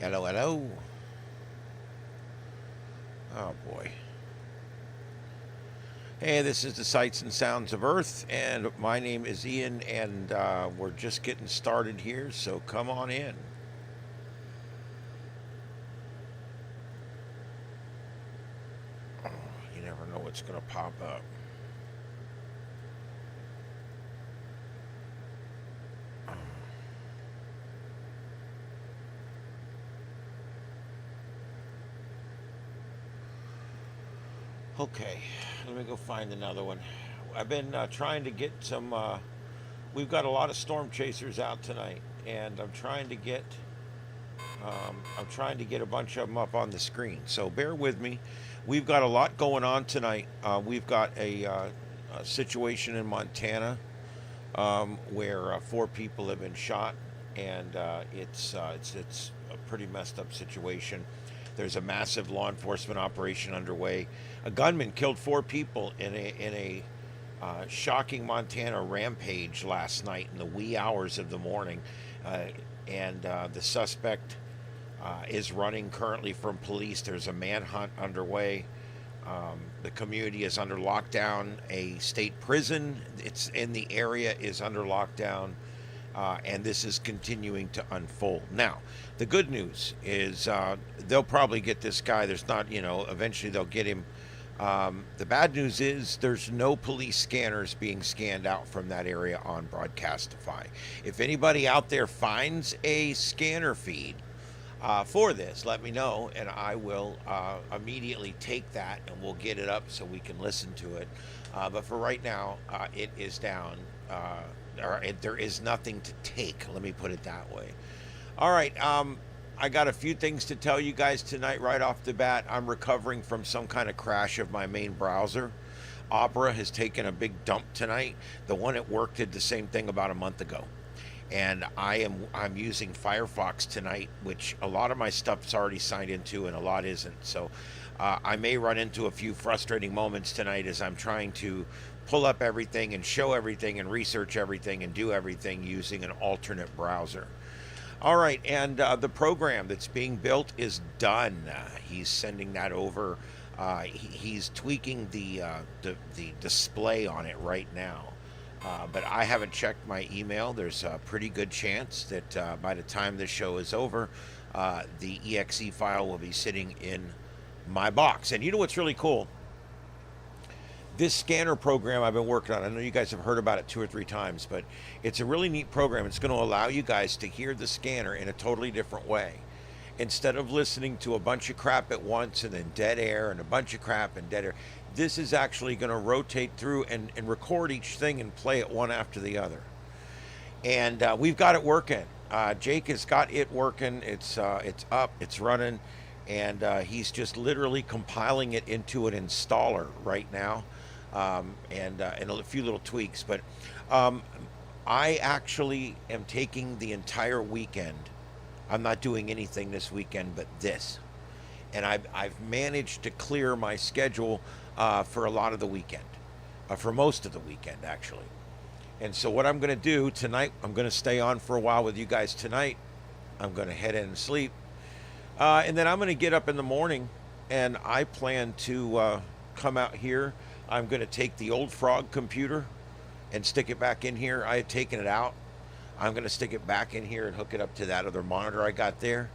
Hello, hello. Oh boy. Hey, this is the Sights and Sounds of Earth, and my name is Ian, and we're just getting started here, so come on in. Oh, you never know what's going to pop up. Okay, let me go find another one. I've been trying to get some. We've got a lot of storm chasers out tonight, and I'm trying to get a bunch of them up on the screen. So bear with me. We've got a lot going on tonight. We've got a situation in Montana where four people have been shot, and it's a pretty messed up situation. There's a massive law enforcement operation underway. A gunman killed four people in a shocking Montana rampage last night in the wee hours of the morning, and the suspect is running currently from police. There's a manhunt underway. The community is under lockdown. A state prison it's in the area is under lockdown, and this is continuing to unfold. Now, the good news is they'll probably get this guy. There's not, eventually they'll get him. The bad news is there's no police scanners being scanned out from that area on Broadcastify. If anybody out there finds a scanner feed for this, let me know, and I will immediately take that and we'll get it up so we can listen to it. But for right now, it is down. There is nothing to take. Let me put it that way. All right. I got a few things to tell you guys tonight right off the bat. I'm recovering from some kind of crash of my main browser. Opera has taken a big dump tonight. The one at work did the same thing about a month ago. And I'm using Firefox tonight, which a lot of my stuff's already signed into and a lot isn't. So I may run into a few frustrating moments tonight as I'm trying to pull up everything and show everything and research everything and do everything using an alternate browser. All right, and the program that's being built is done. He's sending that over. He's tweaking the display on it right now. But I haven't checked my email. There's a pretty good chance that by the time this show is over, the exe file will be sitting in my box. And you know what's really cool? This scanner program I've been working on, I know you guys have heard about it 2 or 3 times, but it's a really neat program. It's going to allow you guys to hear the scanner in a totally different way. Instead of listening to a bunch of crap at once and then dead air and a bunch of crap and dead air, this is actually going to rotate through and record each thing and play it one after the other. And we've got it working. Jake has got it working. It's up, it's running, and he's just literally compiling it into an installer right now. And a few little tweaks, but I actually am taking the entire weekend. I'm not doing anything this weekend but this, and I've managed to clear my schedule for a lot of the weekend, for most of the weekend actually. And so what I'm going to do tonight, I'm going to stay on for a while with you guys tonight. I'm going to head in and sleep, and then I'm going to get up in the morning, and I plan to come out here. I'm going to take the old Frog computer and stick it back in here. I had taken it out. I'm going to stick it back in here and hook it up to that other monitor I got there.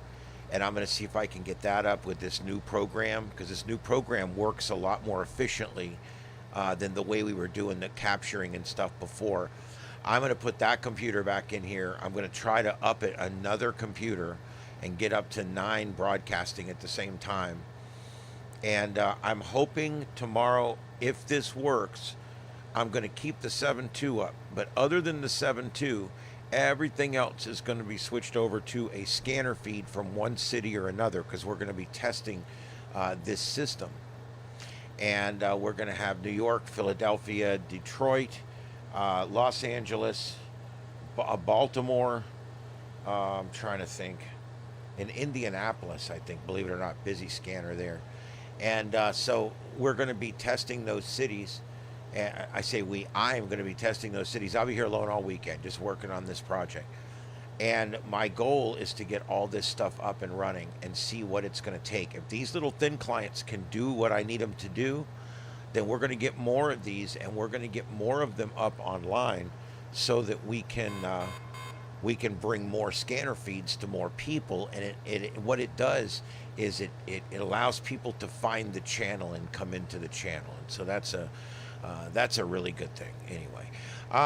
And I'm going to see if I can get that up with this new program, because this new program works a lot more efficiently than the way we were doing the capturing and stuff before. I'm going to put that computer back in here. I'm going to try to up it another computer and get up to 9 broadcasting at the same time. And I'm hoping tomorrow, if this works, I'm going to keep the 7.2 up. But other than the 7.2, everything else is going to be switched over to a scanner feed from one city or another, because we're going to be testing this system. And we're going to have New York, Philadelphia, Detroit, Los Angeles, Baltimore, I'm trying to think, in Indianapolis, I think, believe it or not, busy scanner there. And so we're going to be testing those cities. And I say we, I am going to be testing those cities. I'll be here alone all weekend, just working on this project. And my goal is to get all this stuff up and running and see what it's going to take. If these little thin clients can do what I need them to do, then we're going to get more of these, and we're going to get more of them up online so that we can bring more scanner feeds to more people. And it what it does is it allows people to find the channel and come into the channel. And so that's a really good thing anyway.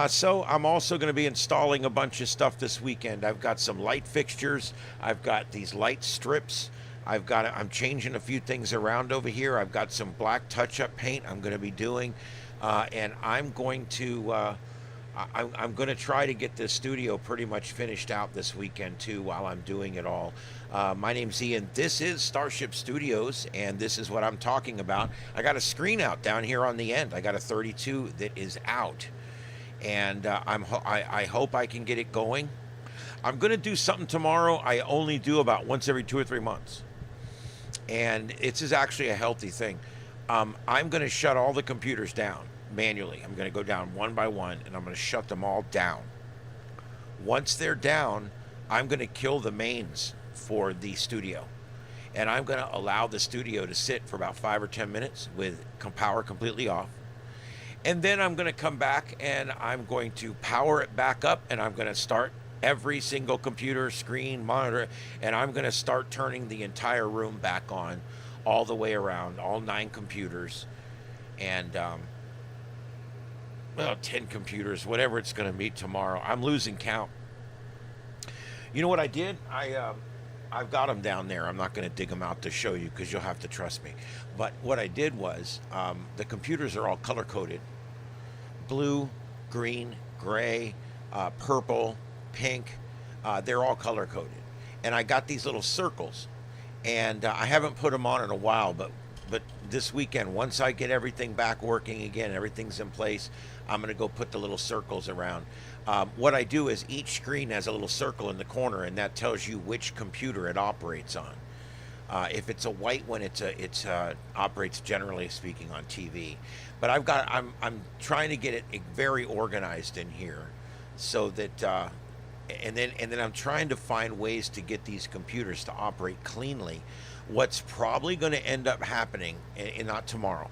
So I'm also going to be installing a bunch of stuff this weekend. I've got some light fixtures. I've got these light strips. I'm changing a few things around over here. I've got some black touch-up paint I'm going to be doing, and I'm going to try to get this studio pretty much finished out this weekend too while I'm doing it all. My name's Ian. This is Starship Studios, and this is what I'm talking about. I got a screen out down here on the end. I got a 32 that is out, and I hope I can get it going. I'm going to do something tomorrow I only do about once every 2 or 3 months. And this is actually a healthy thing. I'm going to shut all the computers down manually. I'm going to go down one by one, and I'm going to shut them all down. Once they're down, I'm going to kill the mains for the studio. And I'm going to allow the studio to sit for about 5 or 10 minutes with power completely off. And then I'm going to come back, and I'm going to power it back up, and I'm going to start every single computer, screen, monitor, and I'm going to start turning the entire room back on all the way around, all 9 computers, and 10 computers, whatever it's going to be tomorrow. I'm losing count. You know what I did? I've got them down there. I'm not going to dig them out to show you because you'll have to trust me. But what I did was the computers are all color-coded. Blue, green, gray, purple, pink, they're all color coded. And I got these little circles, and I haven't put them on in a while, but this weekend, once I get everything back working again, everything's in place, I'm going to go put the little circles around. What I do is each screen has a little circle in the corner, and that tells you which computer it operates on. If it's a white one, it operates, generally speaking, on TV. But I'm trying to get it very organized in here, so that and then I'm trying to find ways to get these computers to operate cleanly. What's probably going to end up happening, and not tomorrow,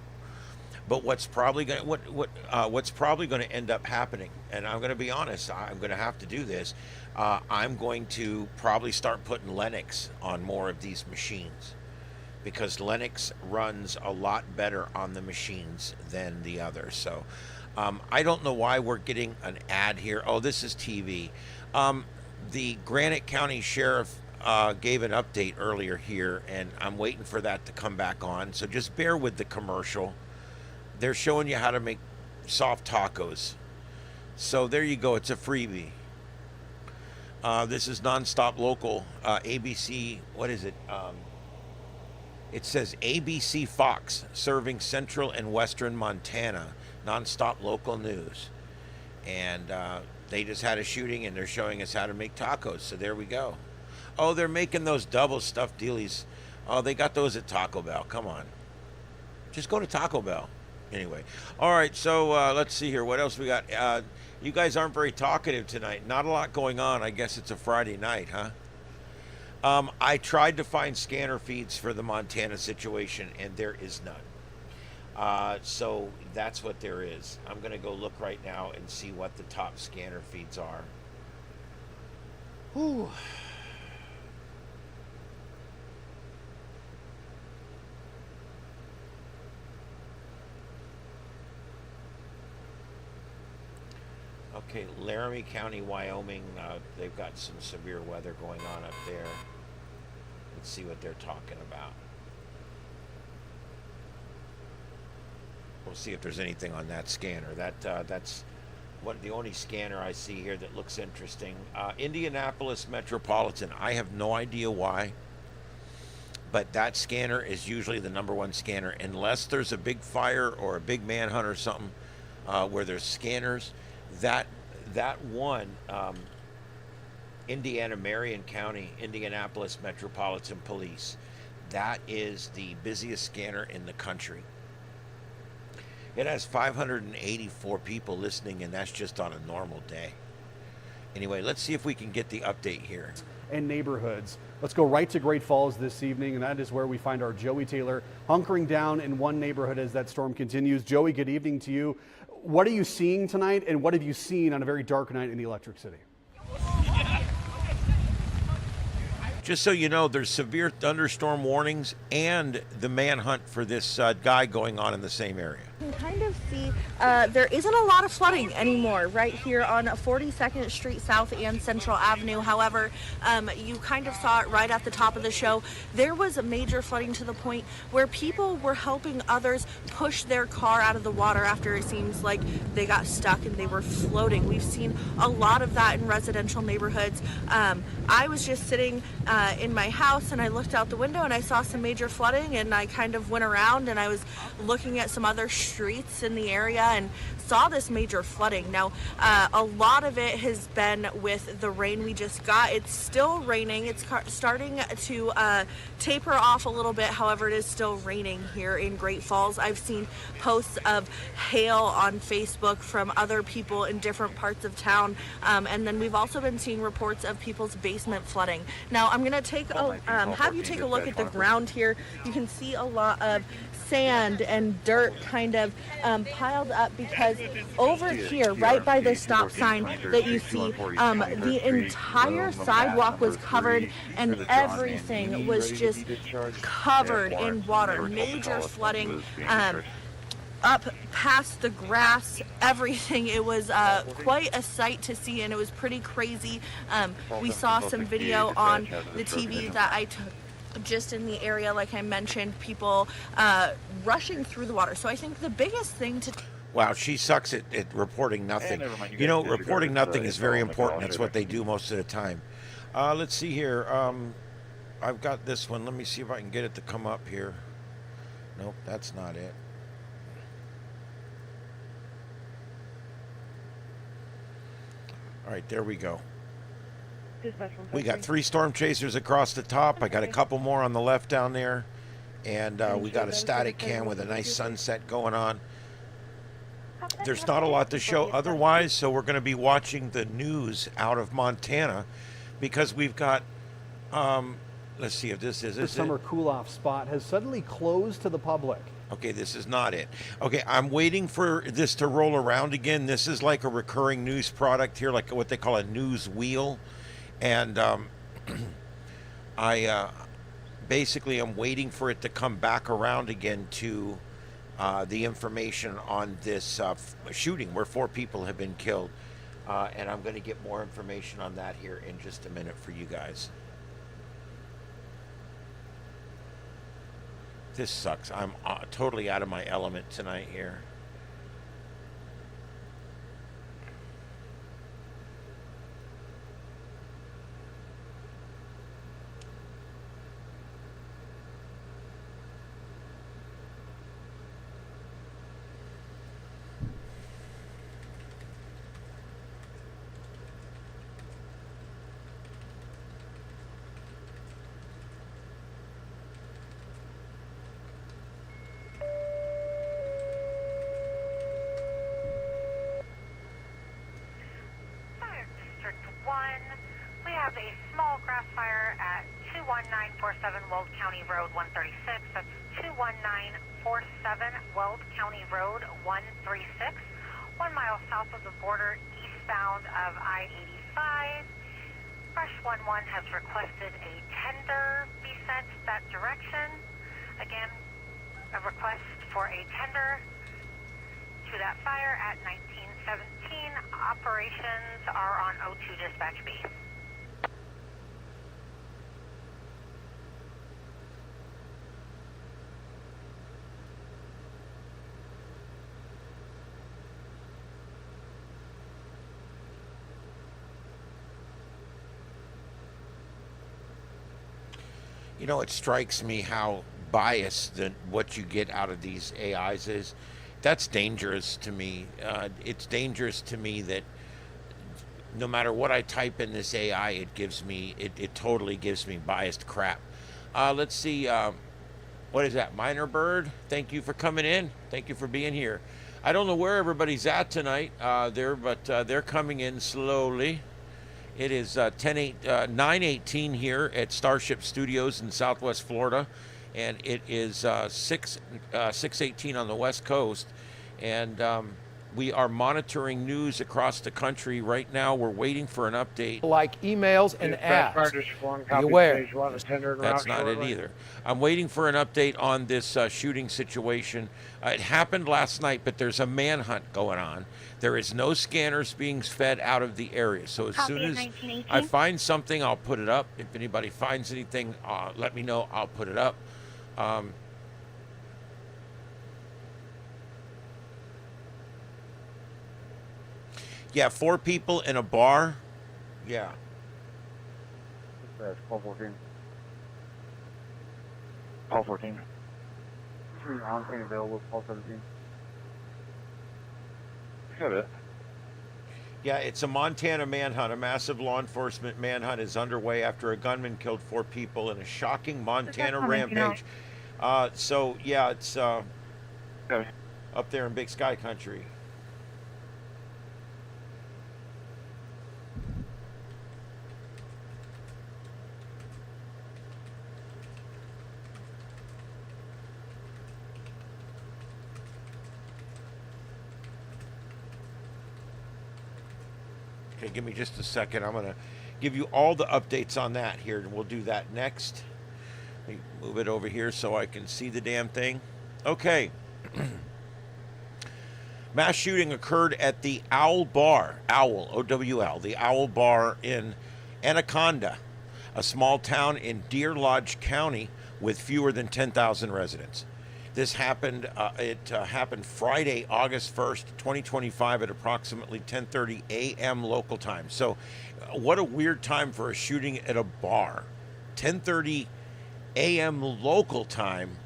but what's probably going to end up happening, and I'm going to be honest, I'm going to have to do this. I'm going to probably start putting Linux on more of these machines, because Linux runs a lot better on the machines than the others. So I don't know why we're getting an ad here. Oh, this is TV. The Granite County Sheriff gave an update earlier here, and I'm waiting for that to come back on. So just bear with the commercial. They're showing you how to make soft tacos. So there you go. It's a freebie. This is Nonstop Local, ABC. What is it? It says ABC Fox, serving Central and Western Montana. Nonstop Local News. And they just had a shooting, and they're showing us how to make tacos. So there we go. Oh, they're making those double stuffed dealies. Oh, they got those at Taco Bell. Come on. Just go to Taco Bell. Anyway. All right, so let's see here. What else we got? You guys aren't very talkative tonight. Not a lot going on. I guess it's a Friday night, huh? I tried to find scanner feeds for the Montana situation, and there is none. So that's what there is. I'm going to go look right now and see what the top scanner feeds are. Whew. Okay, Laramie County, Wyoming, they've got some severe weather going on up there. Let's see what they're talking about. We'll see if there's anything on that scanner. That's the only scanner I see here that looks interesting. Indianapolis Metropolitan. I have no idea why, but that scanner is usually the #1 scanner, unless there's a big fire or a big manhunt or something where there's scanners. That one, Indiana, Marion County, Indianapolis Metropolitan Police. That is the busiest scanner in the country. It has 584 people listening, and that's just on a normal day. Anyway, let's see if we can get the update here. And neighborhoods. Let's go right to Great Falls this evening, and that is where we find our Joey Taylor hunkering down in one neighborhood as that storm continues. Joey, good evening to you. What are you seeing tonight, and what have you seen on a very dark night in the Electric City? Just so you know, there's severe thunderstorm warnings and the manhunt for this guy going on in the same area. You can kind of see there isn't a lot of flooding anymore right here on 42nd Street South and Central Avenue. However, you kind of saw it right at the top of the show. There was a major flooding to the point where people were helping others push their car out of the water after it seems like they got stuck and they were floating. We've seen a lot of that in residential neighborhoods. I was just sitting in my house and I looked out the window and I saw some major flooding, and I kind of went around and I was looking at some other streets in the area and saw this major flooding. Now, a lot of it has been with the rain we just got. It's still raining. It's starting to taper off a little bit. However, it is still raining here in Great Falls. I've seen posts of hail on Facebook from other people in different parts of town. And then we've also been seeing reports of people's basement flooding. Now, I'm going to have you take a look at the ground here. You can see a lot of sand and dirt kind of piled up, because over here, right by the stop sign that you see, the entire sidewalk was covered and everything was just covered in water. Major flooding. Up past the grass, everything. It was quite a sight to see, and it was pretty crazy. We saw some video on the TV that I took just in the area, like I mentioned, people rushing through the water. So I think the biggest thing to... Wow, she sucks at reporting nothing. You know, reporting nothing is very important. That's what they do most of the time. Let's see here. I've got this one. Let me see if I can get it to come up here. Nope, that's not it. All right, there we go. We got 3 storm chasers across the top. I got a couple more on the left down there. And we got a static cam with a nice sunset going on. There's not a lot to show otherwise, so we're going to be watching the news out of Montana, because we've got, let's see if this is The summer cool-off spot has suddenly closed to the public. Okay, this is not it. Okay, I'm waiting for this to roll around again. This is like a recurring news product here, like what they call a news wheel. And I basically am waiting for it to come back around again to the information on this shooting where 4 people have been killed. And I'm going to get more information on that here in just a minute for you guys. This sucks. I'm totally out of my element tonight here. We have a small grass fire at 21947 Weld County Road 136. That's 21947 Weld County Road 136, 1 mile south of the border, eastbound of I-85. Fresh 11 has requested a tender be sent that direction. Again, a request for a tender to that fire at 1917. Operations are on O2 dispatch base. You know, it strikes me how biased what you get out of these AIs is. That's dangerous to me. It's dangerous to me that no matter what I type in this AI, it gives me, it totally gives me biased crap. Let's see, what is that? Minor Bird, thank you for coming in. Thank you for being here. I don't know where everybody's at tonight, but they're coming in slowly. It is 9:18 here at StarShip Studios in Southwest Florida, and it is 6:18 on the West Coast, and we are monitoring news across the country right now. We're waiting for an update. Like emails and ads. Be Be aware. That's not it either. I'm waiting for an update on this shooting situation. It happened last night, but there's a manhunt going on. There is no scanners being fed out of the area. So as soon as I find something, I'll put it up. If anybody finds anything, let me know. I'll put it up. Yeah, 4 people in a bar. Yeah. That's 1214. 1214. On scene available, 1217. Got it. Yeah, it's a Montana manhunt. A massive law enforcement manhunt is underway after a gunman killed 4 people in a shocking Montana rampage. So, yeah, it's up there in Big Sky Country. Okay, give me just a second. I'm going to give you all the updates on that here, and we'll do that next. Let me move it over here so I can see the damn thing. Okay. Mass shooting occurred at the Owl Bar, Owl, O-W-L, the Owl Bar in Anaconda, a small town in Deer Lodge County with fewer than 10,000 residents. This happened, happened Friday, August 1st, 2025 at approximately 10:30 a.m. local time. So what a weird time for a shooting at a bar. 10:30 a.m. local time.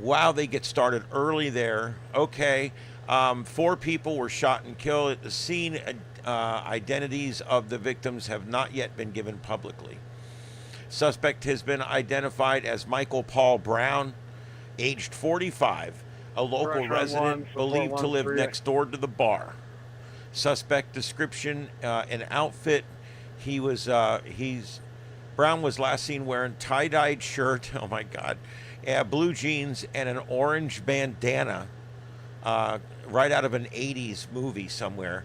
Wow, they get started early there. Okay, 4 people were shot and killed at the scene. Identities of the victims have not yet been given publicly. Suspect has been identified as Michael Paul Brown, aged 45, a local resident believed to live next door to the bar. Suspect description and outfit: Brown was last seen wearing tie-dyed shirt, oh my God, blue jeans and an orange bandana, right out of an 80s movie somewhere.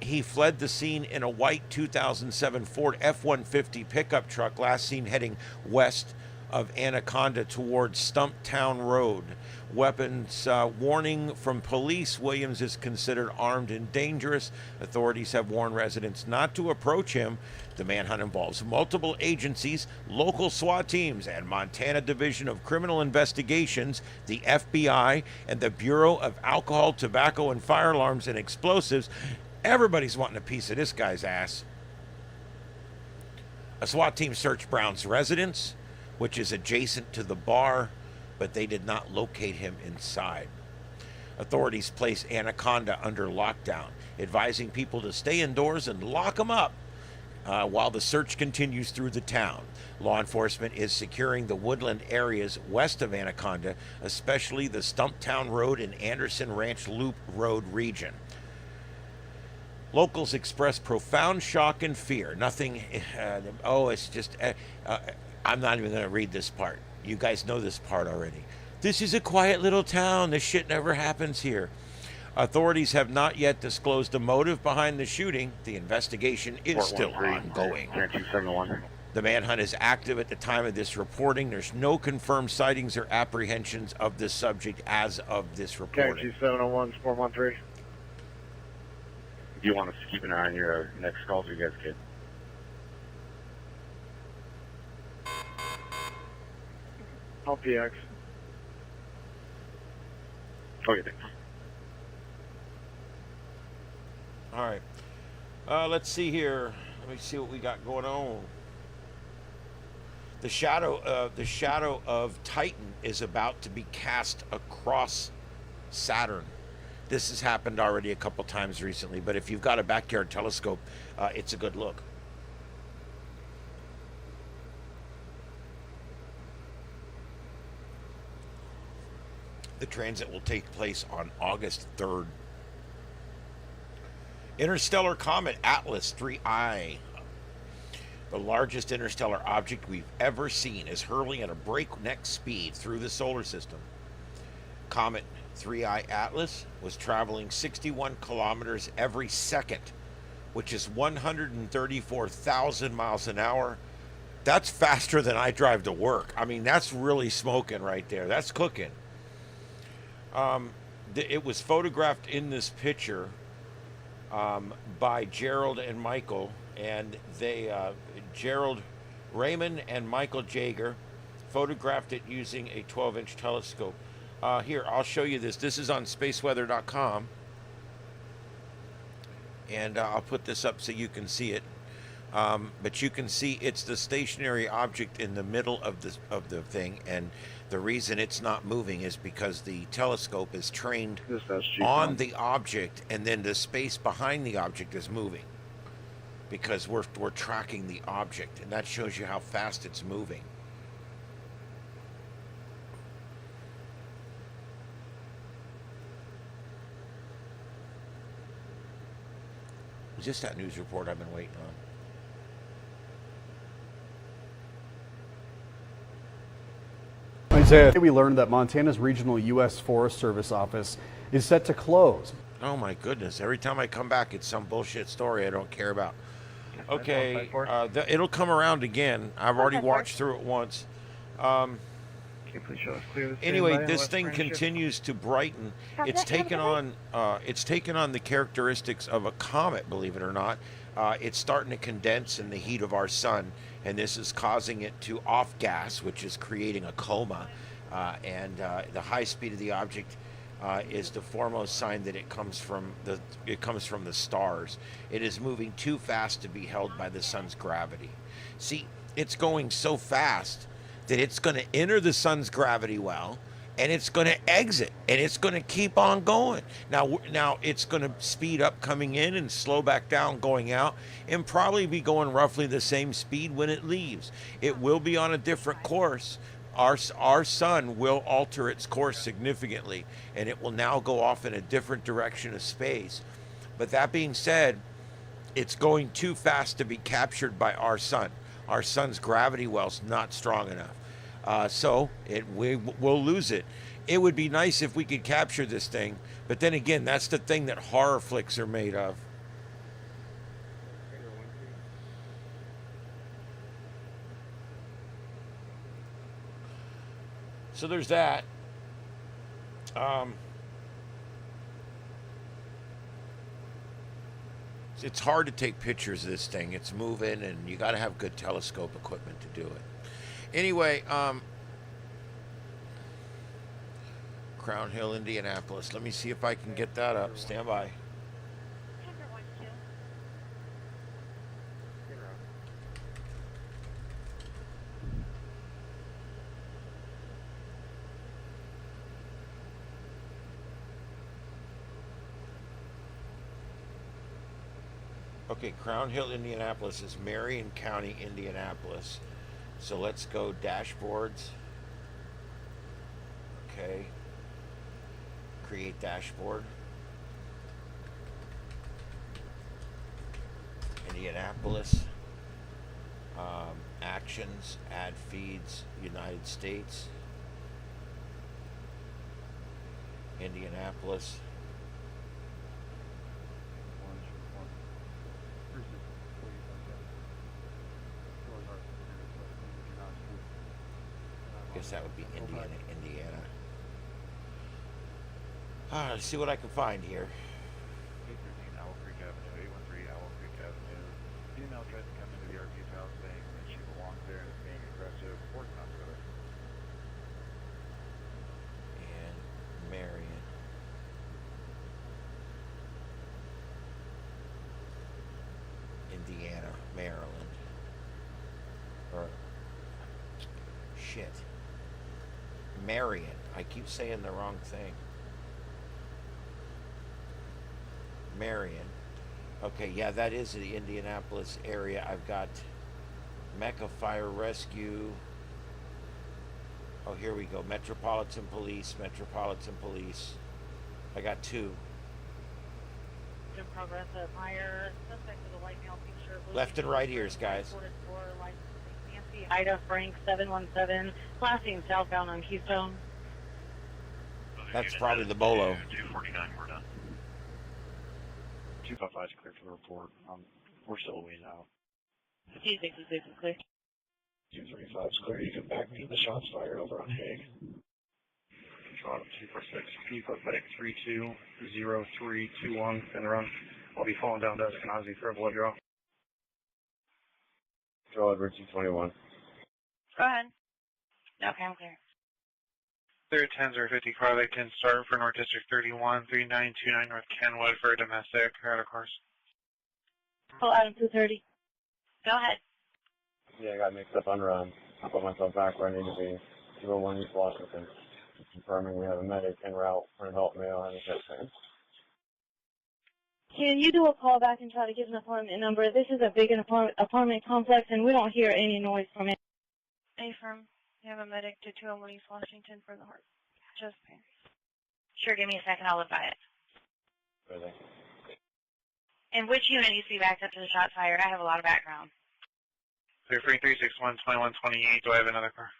He fled the scene in a white 2007 Ford F-150 pickup truck, last seen heading west of Anaconda towards Stumptown Road. Weapons warning from police: Williams is considered armed and dangerous. Authorities have warned residents not to approach him. The manhunt involves multiple agencies, local SWAT teams, and Montana Division of Criminal Investigations, the FBI, and the Bureau of Alcohol, Tobacco, and Fire Alarms and Explosives. Everybody's wanting a piece of this guy's ass. A SWAT team searched Brown's residence, which is adjacent to the bar, but they did not locate him inside. Authorities place Anaconda under lockdown, advising people to stay indoors and lock them up while the search continues through the town. Law enforcement is securing the woodland areas west of Anaconda, especially the Stumptown Road and Anderson Ranch Loop Road region. Locals express profound shock and fear. Nothing, it's just... I'm not even going to read this part. You guys know this part already. This is a quiet little town. This shit never happens here. Authorities have not yet disclosed the motive behind the shooting. The investigation is still ongoing. The manhunt is active at the time of this reporting. There's no confirmed sightings or apprehensions of this subject as of this reporting. 701, 413. Do you want us to keep an eye on your next calls, you guys kid? LPX. Okay, thanks. All right. Let's see here. Let me see what we got going on. The shadow of Titan is about to be cast across Saturn. This has happened already a couple times recently, but if you've got a backyard telescope, it's a good look. The transit will take place on August 3rd. Interstellar comet Atlas 3I. The largest interstellar object we've ever seen is hurling at a breakneck speed through the solar system. Comet 3I Atlas was traveling 61 kilometers every second, which is 134,000 miles an hour. That's faster than I drive to work. I mean, that's really smoking right there. That's cooking. It was photographed in this picture by Gerald and Michael, and they, Gerald Raymond and Michael Jager, photographed it using a 12-inch telescope. Here, I'll show you this. This is on spaceweather.com, and I'll put this up so you can see it. But you can see it's the stationary object in the middle of the thing, and the reason it's not moving is because the telescope is trained on the object, and then the space behind the object is moving because we're tracking the object, and that shows you how fast it's moving. Is this that news report I've been waiting on? Isaiah, we learned that Montana's regional U.S. Forest Service office is set to close. Oh my goodness. Every time I come back, it's some bullshit story I don't care about. Okay, it'll come around again. I've already watched through it once. Anyway, this thing continues to brighten. It's taken on the characteristics of a comet, believe it or not. It's starting to condense in the heat of our sun, and this is causing it to off gas, which is creating a coma. And the high speed of the object is the foremost sign that it comes from the stars. It is moving too fast to be held by the sun's gravity. See, it's going so fast that it's going to enter the sun's gravity well, and it's going to exit, and it's going to keep on going. Now it's going to speed up coming in and slow back down going out, and probably be going roughly the same speed when it leaves. It will be on a different course. Our sun will alter its course significantly, and it will now go off in a different direction of space. But that being said, it's going too fast to be captured by our sun. Our sun's gravity well's not strong enough. So we'll lose it. It would be nice if we could capture this thing, but then again, that's the thing that horror flicks are made of. So there's that. It's hard to take pictures of this thing. It's moving, and you got to have good telescope equipment to do it. Anyway, Crown Hill, Indianapolis. Let me see if I can get that up. Stand by. Okay, Crown Hill, Indianapolis is Marion County, Indianapolis. So let's go dashboards. Okay. Create dashboard. Indianapolis. Actions, add feeds, United States. Indianapolis. Guess that would be Indiana. Let's see what I can find here. 813 Owl Creek Avenue, 813 Owl Creek Avenue. Female tried to come into the RP's house saying that she belongs there and is being aggressive. Working on it. And Marion. Indiana, Maryland. Or shit. Marion. I keep saying the wrong thing. Marion. Okay, yeah, that is the Indianapolis area. I've got Mecca Fire Rescue. Oh, here we go. Metropolitan Police. I got two. in progress at Meyer. Suspect is a white male picture. Left and right ears, guys. Nancy Ida Frank 717, passing southbound on Keystone. That's probably the Bolo. 249, we're done. 255 is clear for the report. We're still a ways out. 266 is clear. 235 is clear. You can back me to the shots fired over on Hague. Control 246. Can you put medic 320321 in the run? I'll be falling down to Eskenazi for a blood draw. Control Edward 221. Go ahead. Okay, I'm clear. Clear 10-050 car, Lake 10 start for North District 31, 3929 North Kenwood for a domestic, out of course. Pull Adam 230. Go ahead. Yeah, I got mixed up on run. I put myself back where I need to be. 201 East Washington. Confirming we have a medic en route for an adult male and a chest pain. Can you do a call back and try to get an appointment number? This is a big apartment complex, and we don't hear any noise from it. A-firm, you have a medic to 201 East Washington for the heart chest pain. Sure, give me a second. I'll look by it. Really? And which unit needs to be backed up to the shot fired? I have a lot of background. Clear 3361 2128. Do I have another car?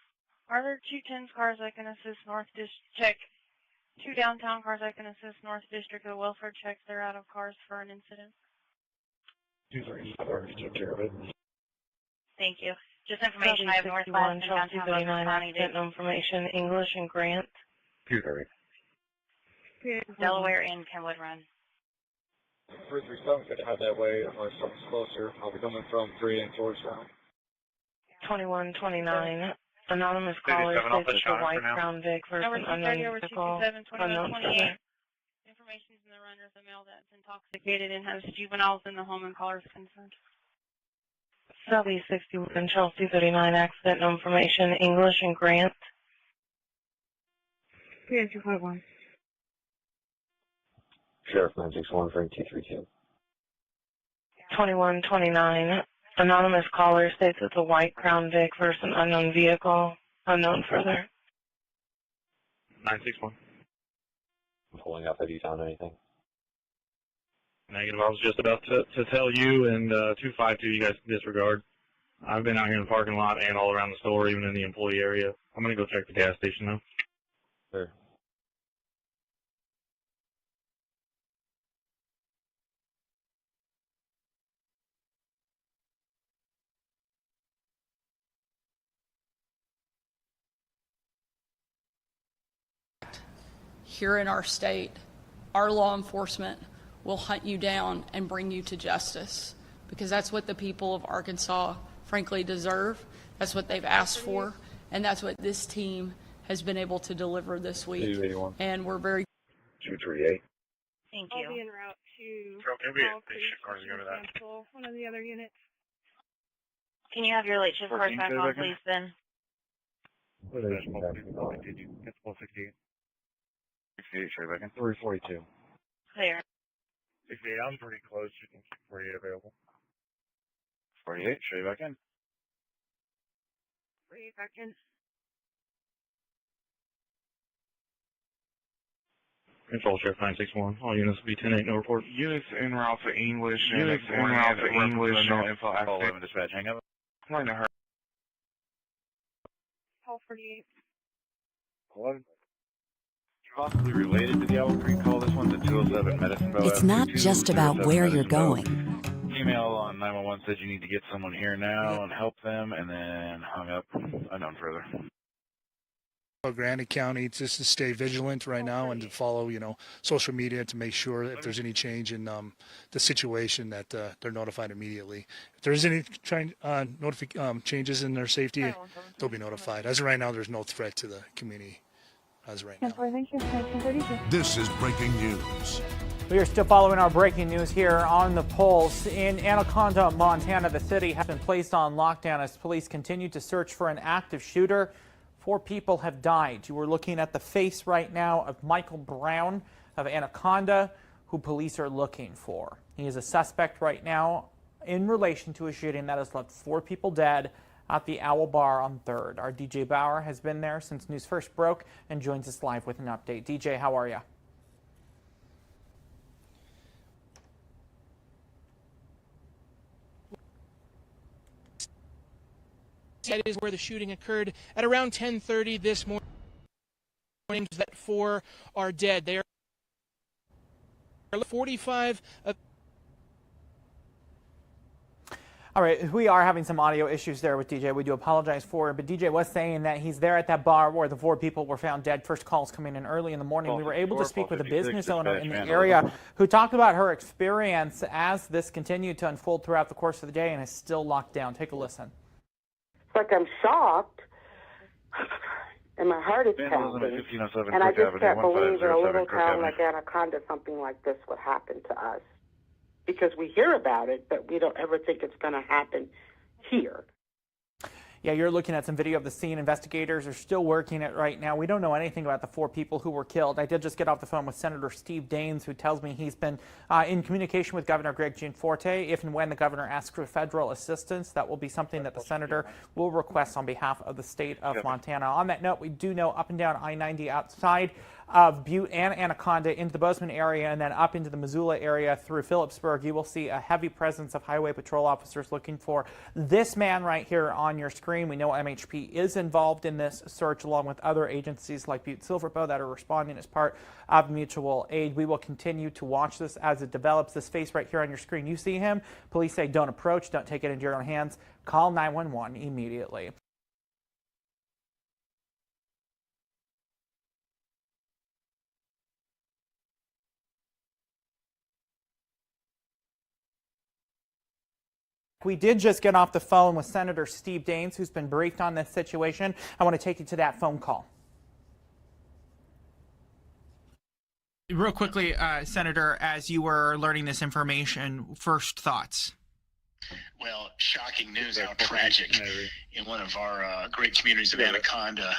Are there 210s cars that can assist North District? Check. 2 downtown cars that can assist North District of Welfare. Check. They're out of cars for an incident. 235 already took care of it. Thank you. Just information I have northwest and downtown County. Information, English and Grant. 230. Delaware and Kenwood Run. 337 could head that way or something's closer. I'll be coming from 3 and Georgetown. 2129. Anonymous caller states it's a white Crown Vic versus Number an unknown 230 over vehicle. 227 2128. Information is in the runner of the male that's intoxicated and has juveniles in the home and callers concerned. Southeast 61, Chelsea 39, accident information, English and Grant. Clear 241. Sheriff 961 Frank 232. 2129. Anonymous caller states it's a white Crown Vic versus an unknown vehicle. Unknown further. 961. I'm pulling up. Have you found anything? Negative. I was just about to tell you, and 252 you guys disregard. I've been out here in the parking lot and all around the store, even in the employee area. I'm going to go check the gas station now. Sure. Here in our state, our law enforcement will hunt you down and bring you to justice, because that's what the people of Arkansas frankly deserve. That's what they've asked for, and that's what this team has been able to deliver this week. 281. And we're very 238. Thank I'll you. be en route to Okay, we ship cars to go to that. cancel one of the other units. Can you have your late shift cars back on, please, then? What is it? Did you? It's 168. 68, show you back in. 342. Clear. 68, I'm pretty close. You can keep 48 available. 48, show you back in. 48 back in. Control Sheriff 961. All units will be 10-8, no report. Units en route to English. Units en route to English. No info. Call 11 dispatch. Hang up. I'm to her. Call 48. 11. Possibly related to the Owl Creek call. This one's a 207 Medicine Bow. It's not just about where you're going. Email on 911 said you need to get someone here now and help them, and then hung up. Unknown further. Granite County, just to stay vigilant right now and to follow, social media to make sure if there's any change in the situation that they're notified immediately. If there's any changes in their safety, they'll be notified. As of right now, there's no threat to the community as of right now. This is breaking news. We are still following our breaking news here on the Pulse. In Anaconda, Montana, the city has been placed on lockdown as police continue to search for an active shooter. 4 people have died. You are looking at the face right now of Michael Brown of Anaconda, who police are looking for. He is a suspect right now in relation to a shooting that has left 4 people dead at the Owl Bar on 3rd. Our DJ Bauer has been there since news first broke and joins us live with an update. DJ, how are you? That is where the shooting occurred at around 10:30 this morning. That 4 are dead. They are 45 of. All right, we are having some audio issues there with DJ. We do apologize for it, but DJ was saying that he's there at that bar where the 4 people were found dead. First calls coming in early in the morning. We were able to speak with a business owner in the area who talked about her experience as this continued to unfold throughout the course of the day and is still locked down. Take a listen. It's like I'm shocked, and my heart is pounding, and I just can't believe in a little town like Anaconda something like this would happen to us. Because we hear about it, but we don't ever think it's going to happen here. Yeah, you're looking at some video of the scene. Investigators are still working it right now. We don't know anything about the 4 people who were killed. I did just get off the phone with Senator Steve Daines, who tells me he's been in communication with Governor Greg Gianforte. If and when the governor asks for federal assistance, that will be something that the senator will request on behalf of the state of Montana. On that note, we do know up and down I-90 outside of Butte and Anaconda into the Bozeman area and then up into the Missoula area through Phillipsburg, you will see a heavy presence of highway patrol officers looking for this man right here on your screen. We know MHP is involved in this search along with other agencies like Butte Silverbow that are responding as part of mutual aid. We will continue to watch this as it develops. This face right here on your screen, you see him. Police say don't approach, don't take it into your own hands. Call 911 immediately. We did just get off the phone with Senator Steve Daines, who's been briefed on this situation. I want to take you to that phone call. Real quickly, Senator, as you were learning this information, first thoughts? Well, shocking news, how tragic. In one of our great communities of Anaconda,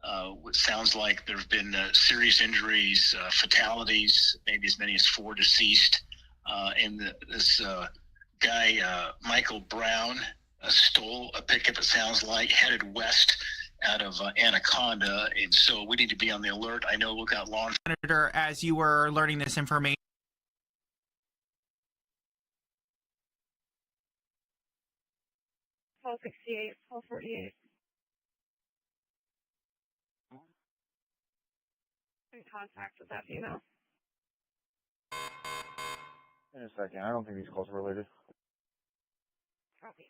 it sounds like there have been serious injuries, fatalities, maybe as many as 4 deceased. And this guy, Michael Brown, stole a pickup, it sounds like, headed west out of Anaconda. And so we need to be on the alert. I know we've got law enforcement. Senator, as you were learning this information. 1268, 1248. In contact with that female. In a second. I don't think these calls are related. Copy.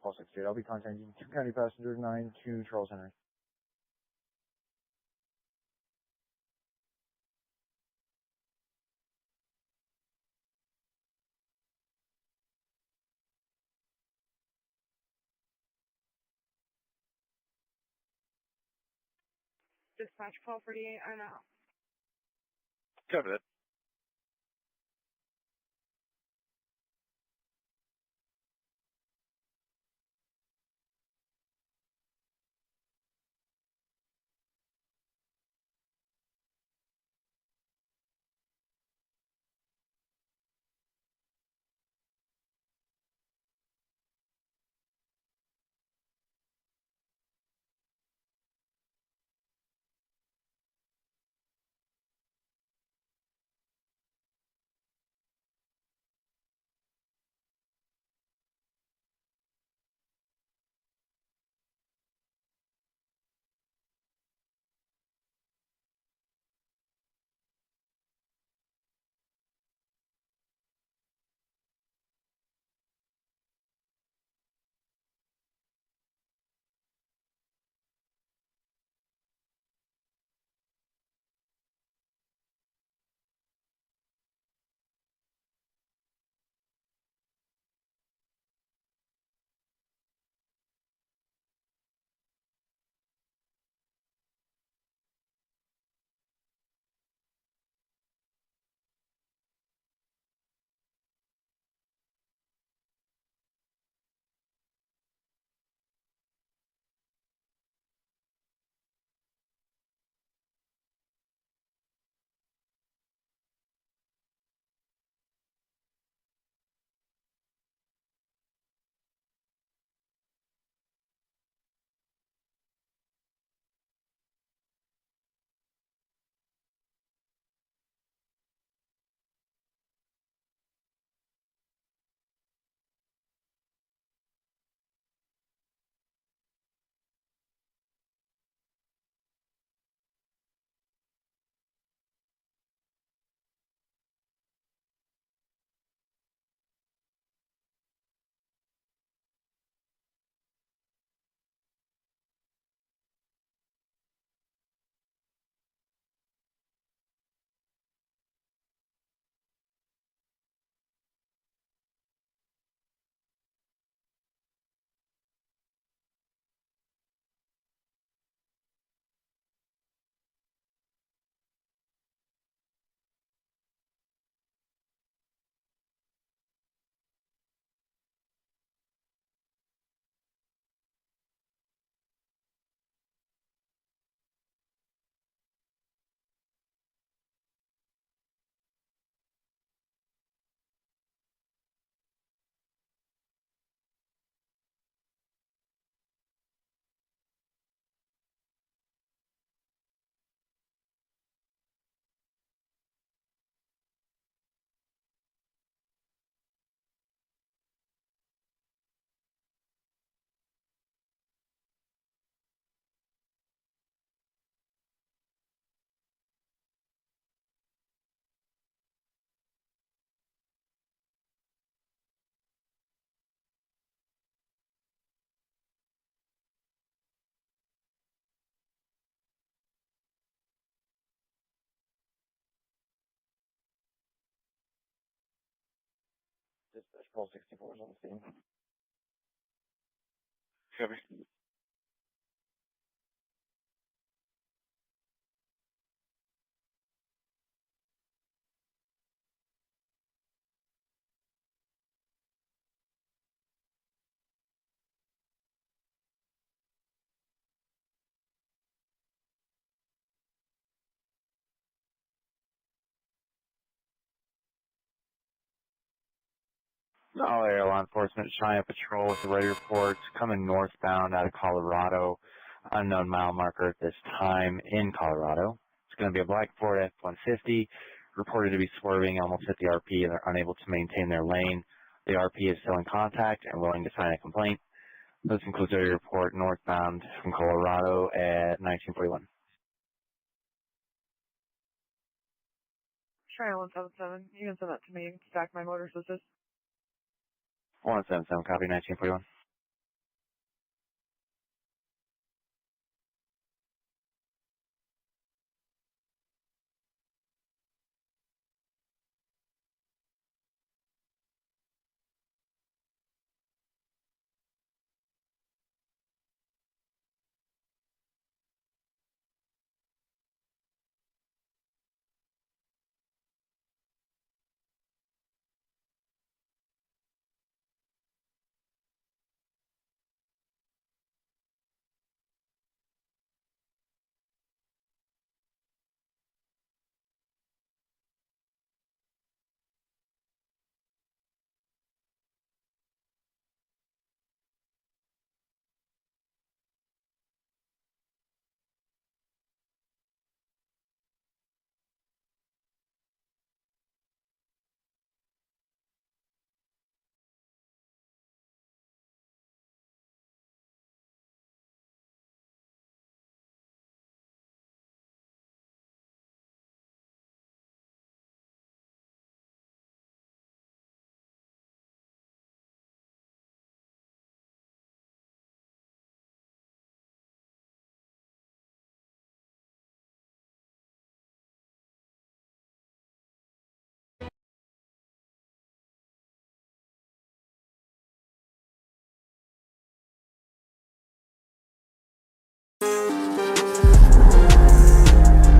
Call 68. I'll be contacting 2 County Passenger 92 Charles Henry. Dispatch 1248, I'm out. Cover that. Dispatch call 64 is on the scene. Copy. All area law enforcement, Cheyenne Patrol with the ready reports coming northbound out of Colorado. Unknown mile marker at this time in Colorado. It's going to be a black Ford F-150, reported to be swerving almost at the RP and they're unable to maintain their lane. The RP is still in contact and willing to sign a complaint. This includes a report northbound from Colorado at 1941. Cheyenne 177, you can send that to me. You can stack my motor assist. 177, copy 1941.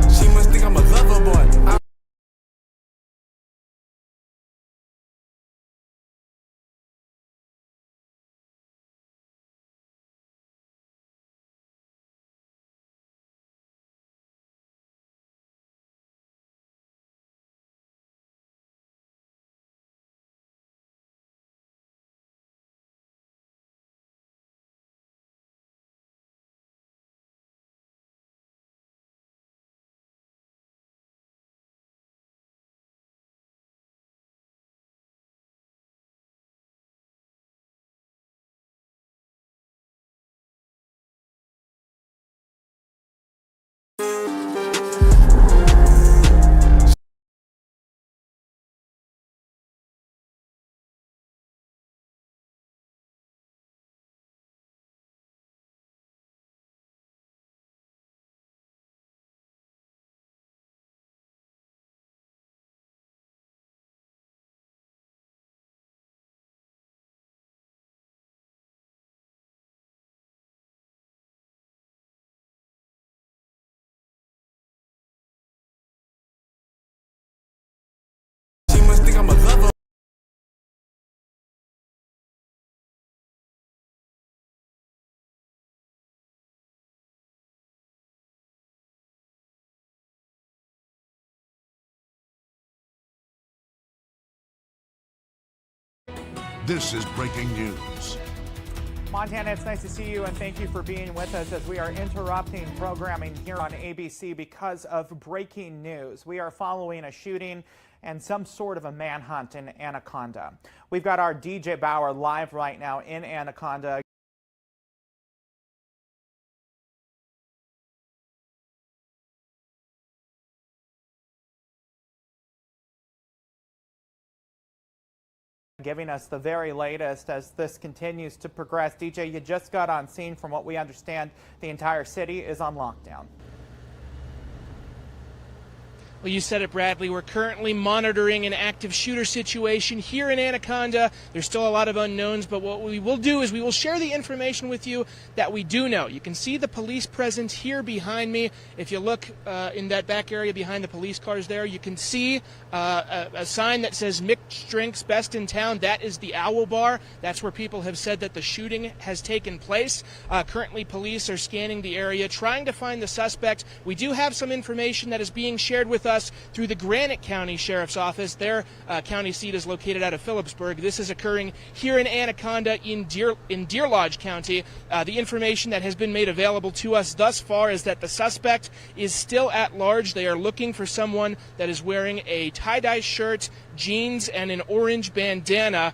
She must think I'm a lover boy. She must think I'm a lover. This is breaking news. Montana, it's nice to see you, and thank you for being with us as we are interrupting programming here on ABC because of breaking news. We are following a shooting and some sort of a manhunt in Anaconda. We've got our DJ Bauer live right now in Anaconda. Giving us the very latest as this continues to progress. DJ, you just got on scene. From what we understand, the entire city is on lockdown. Well, you said it, Bradley. We're currently monitoring an active shooter situation here in Anaconda. There's still a lot of unknowns, but what we will do is we will share the information with you that we do know. You can see the police presence here behind me. If you look in that back area behind the police cars there, you can see a sign that says mixed drinks best in town. That is the Owl Bar. That's where people have said that the shooting has taken place. Currently, police are scanning the area, trying to find the suspect. We do have some information that is being shared with us through the Granite County Sheriff's Office. Their county seat is located out of Phillipsburg. This is occurring here in Anaconda in Deer Lodge County. The information that has been made available to us thus far is that the suspect is still at large. They are looking for someone that is wearing a tie-dye shirt, jeans, and an orange bandana.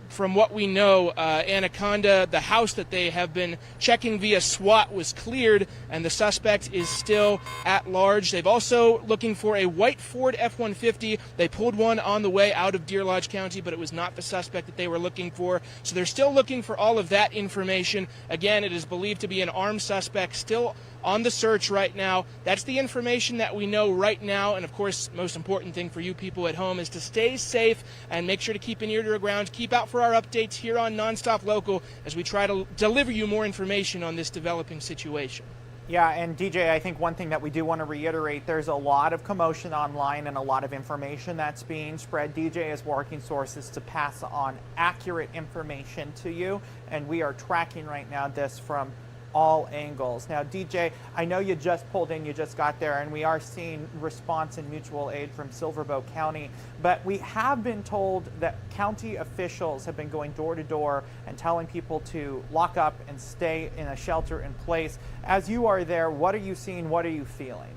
From what we know, Anaconda, the house that they have been checking via SWAT was cleared, and the suspect is still at large. They've also looking for a white Ford F-150. They pulled one on the way out of Deer Lodge County, but it was not the suspect that they were looking for. So they're still looking for all of that information. Again, it is believed to be an armed suspect still on the search right now. That's the information that we know right now. And of course, most important thing for you people at home is to stay safe and make sure to keep an ear to the ground. Keep out for our updates here on Nonstop Local as we try to deliver you more information on this developing situation. Yeah, and DJ, I think one thing that we do want to reiterate, there's a lot of commotion online and a lot of information that's being spread. DJ is working sources to pass on accurate information to you, and we are tracking right now this from all angles. Now, DJ, I know you just pulled in, you just got there, and we are seeing response and mutual aid from Silverboe County, but we have been told that county officials have been going door to door and telling people to lock up and stay in a shelter in place. As you are there, what are you seeing? What are you feeling?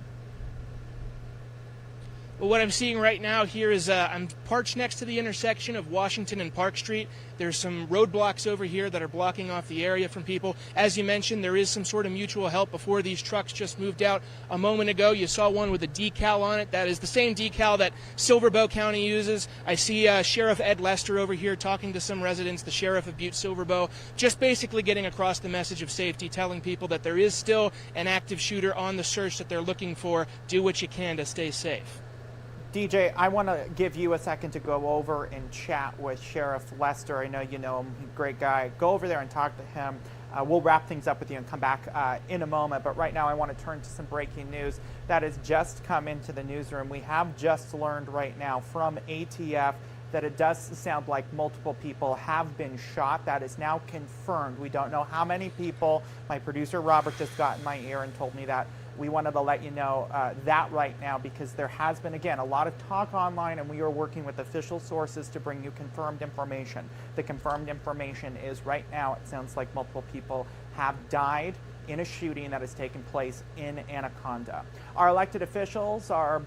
Well, what I'm seeing right now here is I'm parked next to the intersection of Washington and Park Street. There's some roadblocks over here that are blocking off the area from people. As you mentioned, there is some sort of mutual help before these trucks just moved out a moment ago. You saw one with a decal on it. That is the same decal that Silverboe County uses. I see Sheriff Ed Lester over here talking to some residents, the Sheriff of Butte Silverboe, just basically getting across the message of safety, telling people that there is still an active shooter on the search that they're looking for. Do what you can to stay safe. DJ, I want to give you a second to go over and chat with Sheriff Lester. I know you know him, he's a great guy. Go over there and talk to him. We'll wrap things up with you and come back in a moment. But right now I want to turn to some breaking news that has just come into the newsroom. We have just learned right now from ATF that it does sound like multiple people have been shot. That is now confirmed. We don't know how many people. My producer Robert just got in my ear and told me that. We wanted to let you know that right now because there has been, again, a lot of talk online, and we are working with official sources to bring you confirmed information. The confirmed information is right now, it sounds like multiple people have died in a shooting that has taken place in Anaconda. Our elected officials are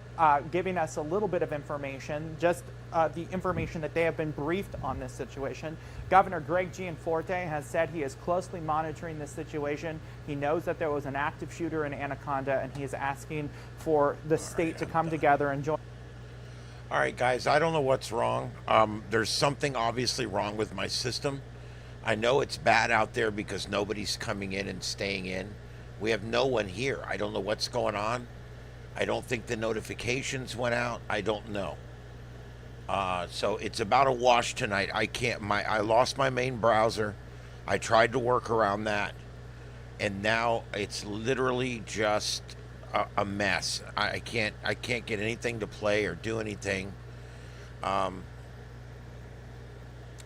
giving us a little bit of information, just the information that they have been briefed on this situation. Governor Greg Gianforte has said he is closely monitoring this situation. He knows that there was an active shooter in Anaconda, and he is asking for the state to come together and join. All right, guys, I don't know what's wrong. There's something obviously wrong with my system. I know it's bad out there because nobody's coming in and staying in. We have no one here. I don't know what's going on. I don't think the notifications went out. I don't know. So it's about a wash tonight. I lost my main browser. I tried to work around that, and now it's literally just a mess. I can't get anything to play or do anything.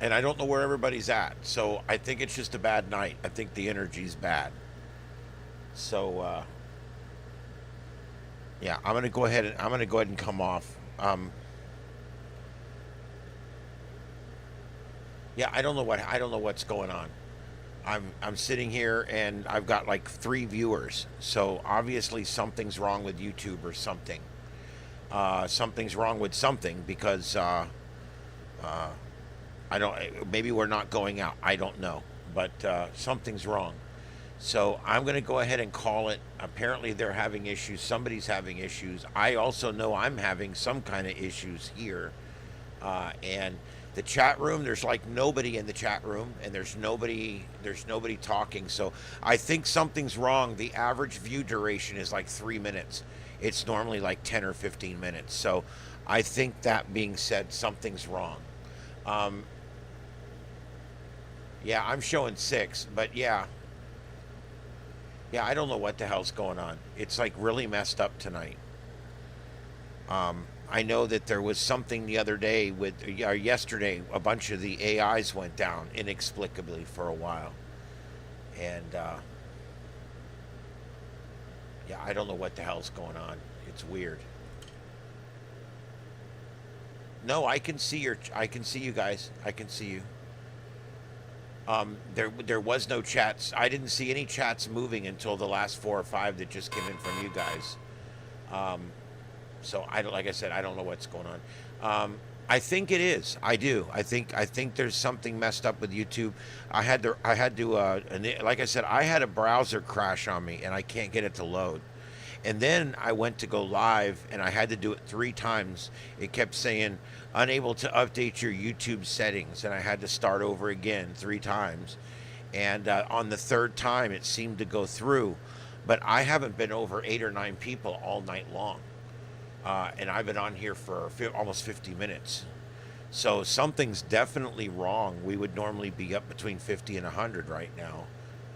And I don't know where everybody's at. So I think it's just a bad night. I think the energy's bad. So yeah, I'm gonna go ahead and come off. Yeah, I don't know what's going on. I'm sitting here and I've got like 3 viewers. So obviously something's wrong with YouTube or something. Something's wrong with something because maybe we're not going out. I don't know, but something's wrong. So I'm going to go ahead and call it. Apparently they're having issues. Somebody's having issues. I also know I'm having some kind of issues here. And the chat room, there's like nobody in the chat room, and there's nobody talking. So I think something's wrong. The average view duration is like 3 minutes. It's normally like 10 or 15 minutes. So I think, that being said, something's wrong. Yeah, I'm showing 6, but yeah, I don't know what the hell's going on. It's like really messed up tonight. I know that there was something the other day yesterday, a bunch of the AIs went down inexplicably for a while. And, yeah, I don't know what the hell's going on. It's weird. No, I can see you guys. I can see you. There was no chats. I didn't see any chats moving until the last 4 or 5 that just came in from you guys. So like I said, I don't know what's going on. I think it is. I do. I think there's something messed up with YouTube. I had to like I said, I had a browser crash on me and I can't get it to load. And then I went to go live and I had to do it 3 times. It kept saying unable to update your YouTube settings, and I had to start over again 3 times. And on the 3rd time, it seemed to go through. But I haven't been over 8 or 9 people all night long. And I've been on here for almost 50 minutes. So something's definitely wrong. We would normally be up between 50 and 100 right now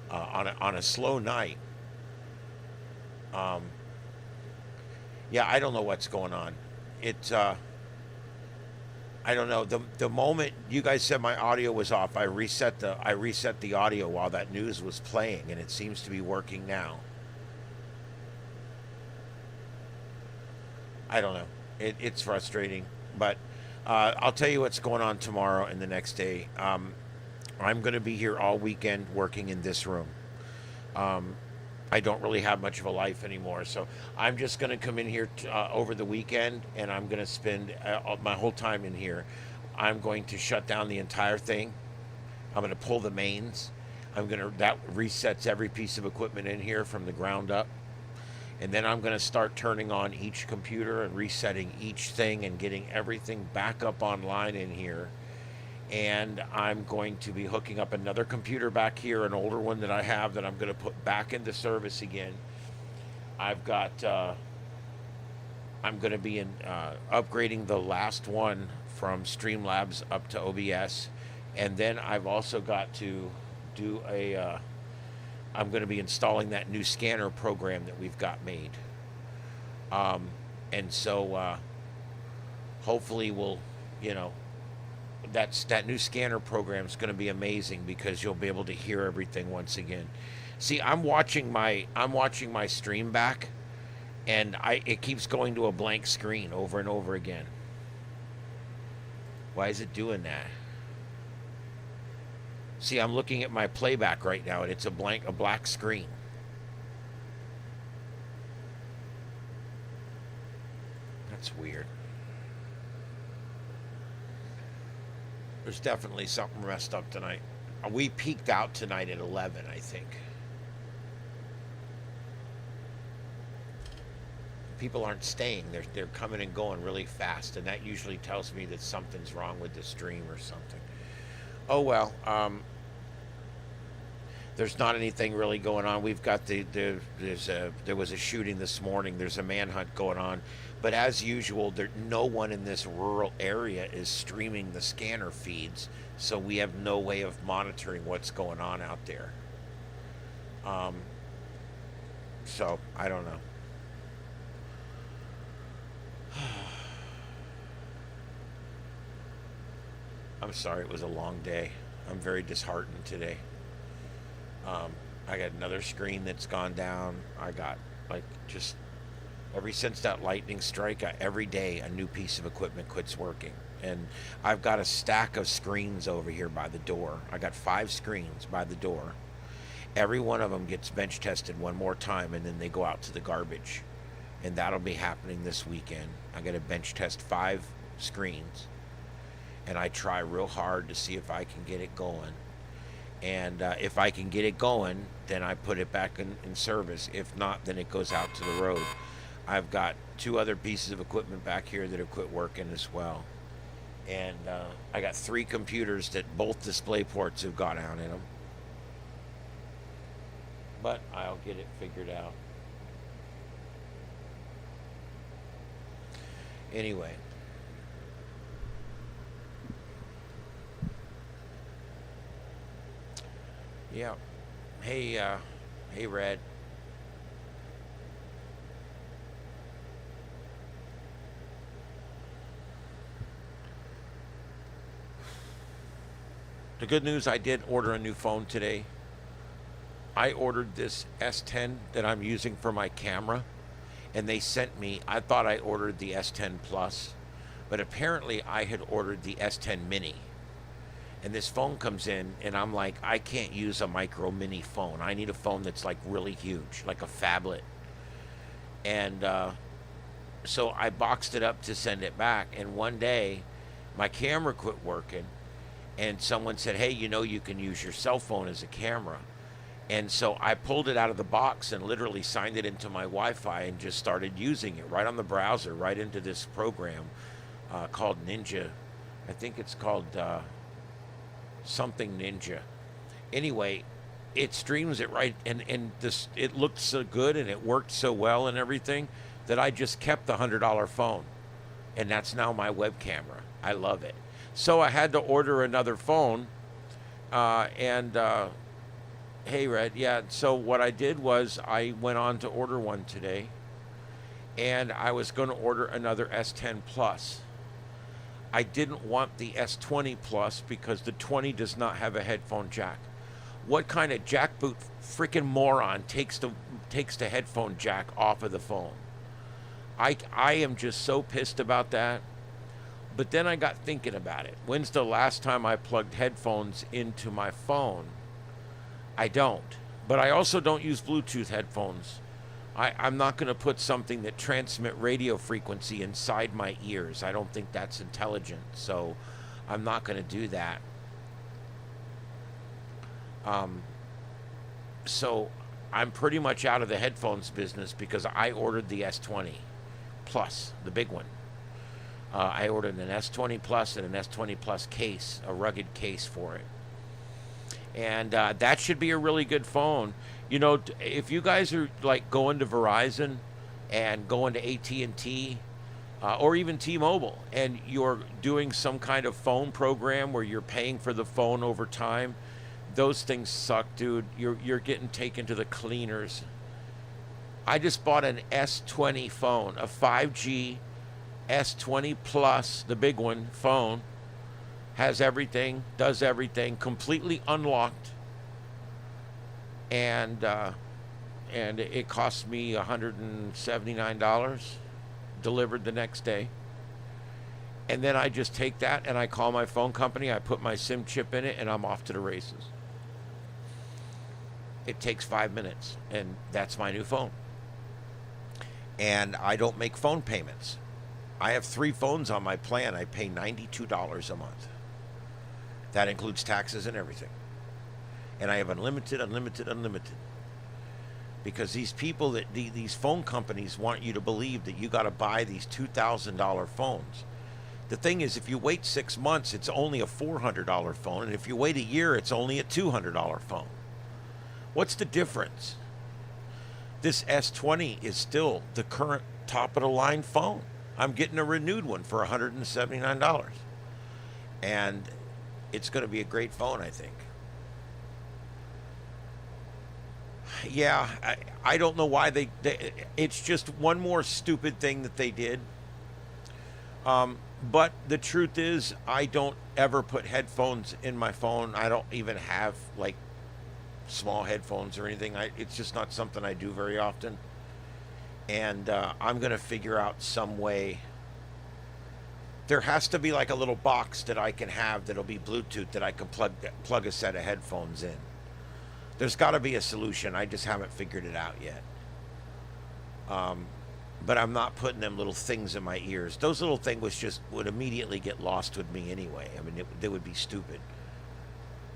on a slow night. Yeah, I don't know what's going on. I don't know. The moment you guys said my audio was off, I reset the audio while that news was playing, and it seems to be working now. I don't know. It's frustrating, but I'll tell you what's going on tomorrow and the next day. I'm going to be here all weekend working in this room. I don't really have much of a life anymore, so I'm just going to come in here over the weekend, and I'm going to spend my whole time in here. I'm going to shut down the entire thing. I'm going to pull the mains. That resets every piece of equipment in here from the ground up. And then I'm going to start turning on each computer and resetting each thing and getting everything back up online in here. And I'm going to be hooking up another computer back here, an older one that I have that I'm going to put back into service again. I've got, I'm going to be upgrading the last one from Streamlabs up to OBS. And then I've also got to do I'm going to be installing that new scanner program that we've got made. And so hopefully we'll, that new scanner program is going to be amazing because you'll be able to hear everything once again. See, I'm watching my stream back, and it keeps going to a blank screen over and over again. Why is it doing that? See, I'm looking at my playback right now, and it's a black screen. That's weird. There's definitely something messed up tonight. We peaked out tonight at 11, I think. People aren't staying. They're coming and going really fast, and that usually tells me that something's wrong with the stream or something. Oh well. There's not anything really going on. We've got there was a shooting this morning. There's a manhunt going on, but as usual, no one in this rural area is streaming the scanner feeds, so we have no way of monitoring what's going on out there. So I don't know. I'm sorry, it was a long day. I'm very disheartened today. I got another screen that's gone down. I got just ever since that lightning strike, every day a new piece of equipment quits working. And I've got a stack of screens over here by the door. I got 5 screens by the door. Every one of them gets bench tested one more time, and then they go out to the garbage. And that'll be happening this weekend. I got to bench test 5 screens, and I try real hard to see if I can get it going. And if I can get it going, then I put it back in service. If not, then it goes out to the road. I've got 2 other pieces of equipment back here that have quit working as well. And I got 3 computers that both display ports have gone out in them. But I'll get it figured out. Anyway. Yeah. Hey, Red. The good news, I did order a new phone today. I ordered this S10 that I'm using for my camera, and they sent me, I thought I ordered the S10 Plus, but apparently I had ordered the S10 Mini. And this phone comes in, and I'm like, I can't use a micro mini phone. I need a phone that's like really huge, like a phablet. And so I boxed it up to send it back. And one day, my camera quit working, and someone said, hey, you know, you can use your cell phone as a camera. And so I pulled it out of the box and literally signed it into my Wi-Fi and just started using it right on the browser, right into this program called Ninja. I think it's called something Ninja. Anyway, it streams it right, and this, it looked so good and it worked so well and everything that I just kept the $100 phone, and that's now my web camera. I love it. So I had to order another phone, hey, Red, yeah, so what I did was I went on to order one today, and I was going to order another S10 Plus. I didn't want the S20 Plus because the 20 does not have a headphone jack. What kind of jackboot freaking moron takes the headphone jack off of the phone? I am just so pissed about that. But then I got thinking about it. When's the last time I plugged headphones into my phone? I don't. But I also don't use Bluetooth headphones. I'm not going to put something that transmit radio frequency inside my ears. I don't think that's intelligent. So I'm not going to do that. So I'm pretty much out of the headphones business because I ordered the S20 Plus, the big one. I ordered an S20 Plus and an S20 Plus case, a rugged case for it. And that should be a really good phone. You know, if you guys are like going to Verizon and going to AT&T or even T-Mobile, and you're doing some kind of phone program where you're paying for the phone over time, those things suck, dude. You're getting taken to the cleaners. I just bought an S20 phone, a 5G S20 Plus, the big one phone. Has everything, does everything, completely unlocked, and it cost me $179, delivered the next day. And then I just take that and I call my phone company, I put my SIM chip in it, and I'm off to the races. It takes 5 minutes, and that's my new phone. And I don't make phone payments. I have 3 phones on my plan. I pay $92 a month. That includes taxes and everything. And I have unlimited. Because these people, these phone companies want you to believe that you got to buy these $2,000 phones. The thing is, if you wait 6 months, it's only a $400 phone. And if you wait a year, it's only a $200 phone. What's the difference? This S20 is still the current top-of-the-line phone. I'm getting a renewed one for $179. And it's going to be a great phone, I think. Yeah, I don't know why they it's just one more stupid thing that they did. But the truth is, I don't ever put headphones in my phone. I don't even have, like, small headphones or anything. It's just not something I do very often. And I'm going to figure out some way. There has to be like a little box that I can have that'll be Bluetooth that I can plug a set of headphones in. There's got to be a solution. I just haven't figured it out yet. But I'm not putting them little things in my ears. Those little things would immediately get lost with me anyway. I mean, they would be stupid.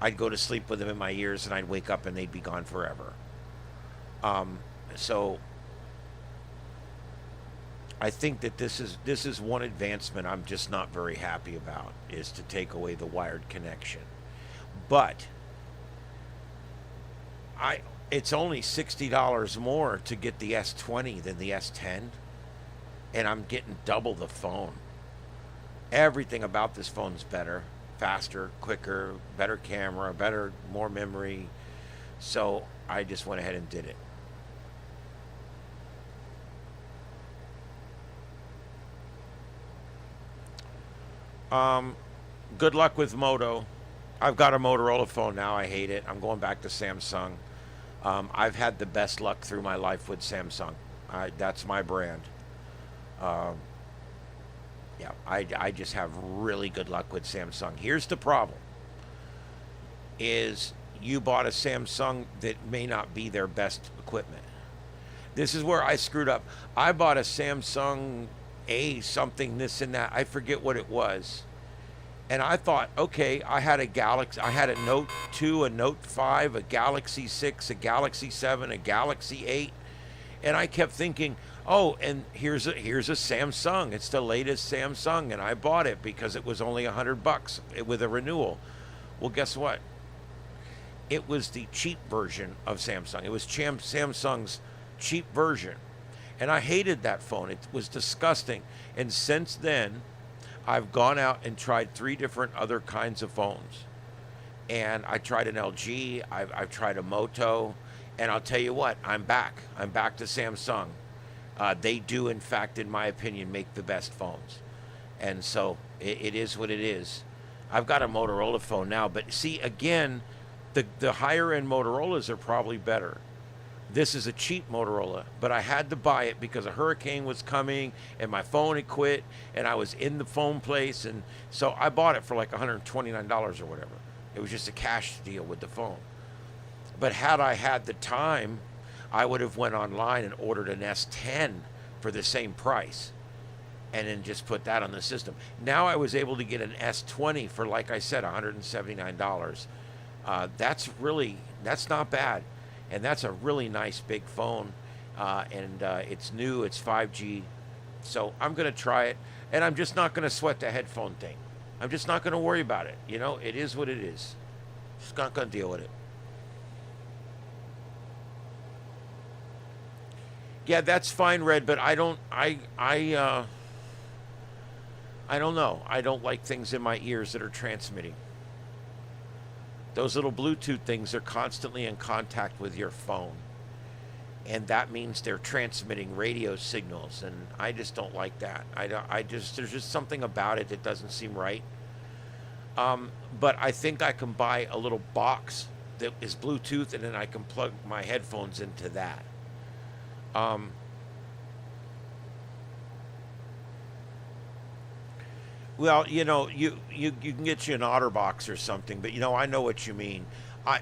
I'd go to sleep with them in my ears, and I'd wake up and they'd be gone forever. So I think that this is one advancement I'm just not very happy about, is to take away the wired connection. But it's only $60 more to get the S20 than the S10. and I'm getting double the phone. Everything about this phone's better, faster, quicker, better camera, more memory. So I just went ahead and did it. Good luck with Moto. I've got a Motorola phone now. I hate it. I'm going back to Samsung. I've had the best luck through my life with Samsung. That's my brand. Yeah, I just have really good luck with Samsung. Here's the problem. Is you bought a Samsung that may not be their best equipment. This is where I screwed up. I bought a Samsung A something, this and that. I forget what it was. And I thought, okay, I had a Note 2, a Note 5, a Galaxy 6, a Galaxy 7, a Galaxy 8. And I kept thinking, oh, and here's a Samsung. It's the latest Samsung, and I bought it because it was only $100 with a renewal. Well, guess what? It was the cheap version of Samsung. It was Samsung's cheap version. And I hated that phone. It was disgusting. And since then, I've gone out and tried 3 different other kinds of phones. And I tried an LG, I've tried a Moto, and I'll tell you what, I'm back. I'm back to Samsung. They do, in fact, in my opinion, make the best phones. And so it is what it is. I've got a Motorola phone now, but see, again, the higher-end Motorola's are probably better. This is a cheap Motorola, but I had to buy it because a hurricane was coming and my phone had quit and I was in the phone place, and so I bought it for like $129 or whatever. It was just a cash deal with the phone. But had I had the time, I would have went online and ordered an S10 for the same price and then just put that on the system. Now I was able to get an S20 for, like I said, $179. That's not bad. And that's a really nice big phone, and it's new, it's 5G. So I'm going to try it, and I'm just not going to sweat the headphone thing. I'm just not going to worry about it. You know, it is what it is. Just not going to deal with it. Yeah, that's fine, Red, but I don't know. I don't like things in my ears that are transmitting. Those little Bluetooth things are constantly in contact with your phone. And that means they're transmitting radio signals, and I just don't like that. There's just something about it that doesn't seem right. But I think I can buy a little box that is Bluetooth, and then I can plug my headphones into that. Well, you know, you can get you an OtterBox or something, but, you know, I know what you mean.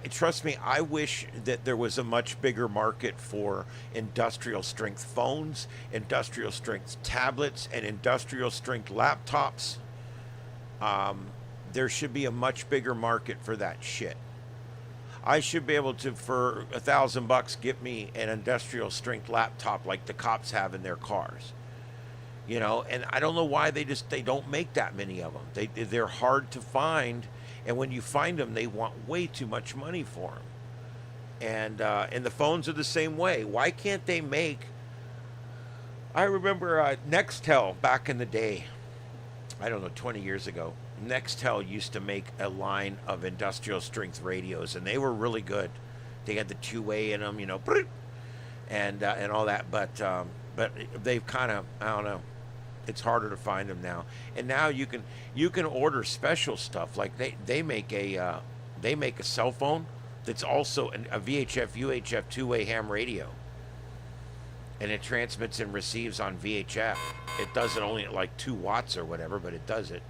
Trust me, I wish that there was a much bigger market for industrial strength phones, industrial strength tablets, and industrial strength laptops. There should be a much bigger market for that shit. I should be able to, for $1,000, get me an industrial strength laptop like the cops have in their cars. You know, and I don't know why they don't make that many of them. They're hard to find, and when you find them, they want way too much money for them. And the phones are the same way. Why can't they make? I remember Nextel back in the day. I don't know, 20 years ago. Nextel used to make a line of industrial strength radios, and they were really good. They had the 2-way in them, you know, and all that. But they've kind of, I don't know. It's harder to find them now. And now you can order special stuff. Like they make a cell phone that's also a VHF UHF 2-way ham radio, and it transmits and receives on VHF. It does it only at like 2 watts or whatever, but it does it.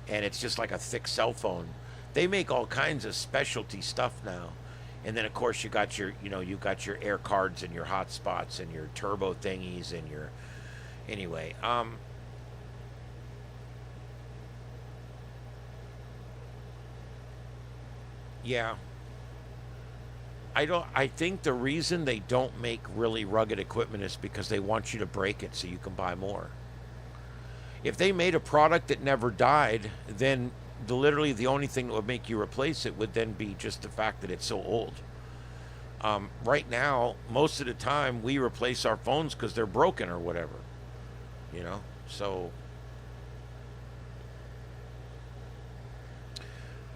And it's just like a thick cell phone. They make all kinds of specialty stuff now. And then of course you got your air cards and your hotspots and your turbo thingies and your anyway. Yeah. I think the reason they don't make really rugged equipment is because they want you to break it so you can buy more. If they made a product that never died, then literally the only thing that would make you replace it would then be just the fact that it's so old. Right now, most of the time, we replace our phones because they're broken or whatever. you know? So,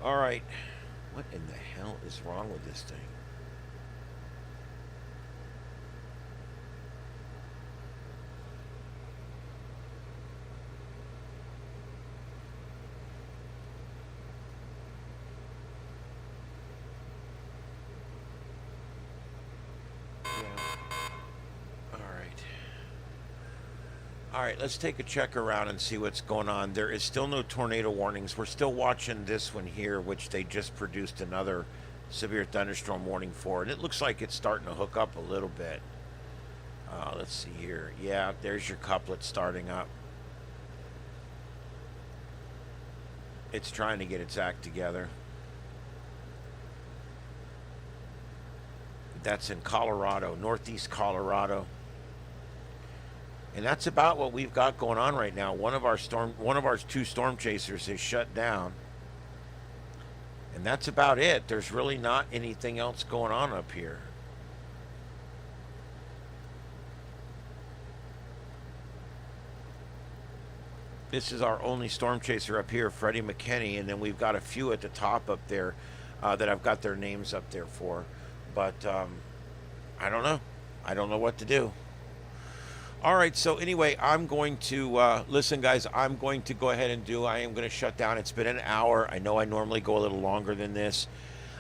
all right. What in the hell is wrong with this thing? All right, let's take a check around and see what's going on. There is still no tornado warnings. We're still watching this one here, which they just produced another severe thunderstorm warning for. And it looks like it's starting to hook up a little bit. Let's see here. Yeah, there's your couplet starting up. It's trying to get its act together. That's in Colorado, northeast Colorado. And that's about what we've got going on right now. One of our two storm chasers is shut down. And that's about it. There's really not anything else going on up here. This is our only storm chaser up here, Freddie McKinney, and then we've got a few at the top up there that I've got their names up there for. But I don't know. I don't know what to do. All right, so anyway, I'm going to, listen, guys, I'm going to go ahead and I am going to shut down. It's been an hour. I know I normally go a little longer than this.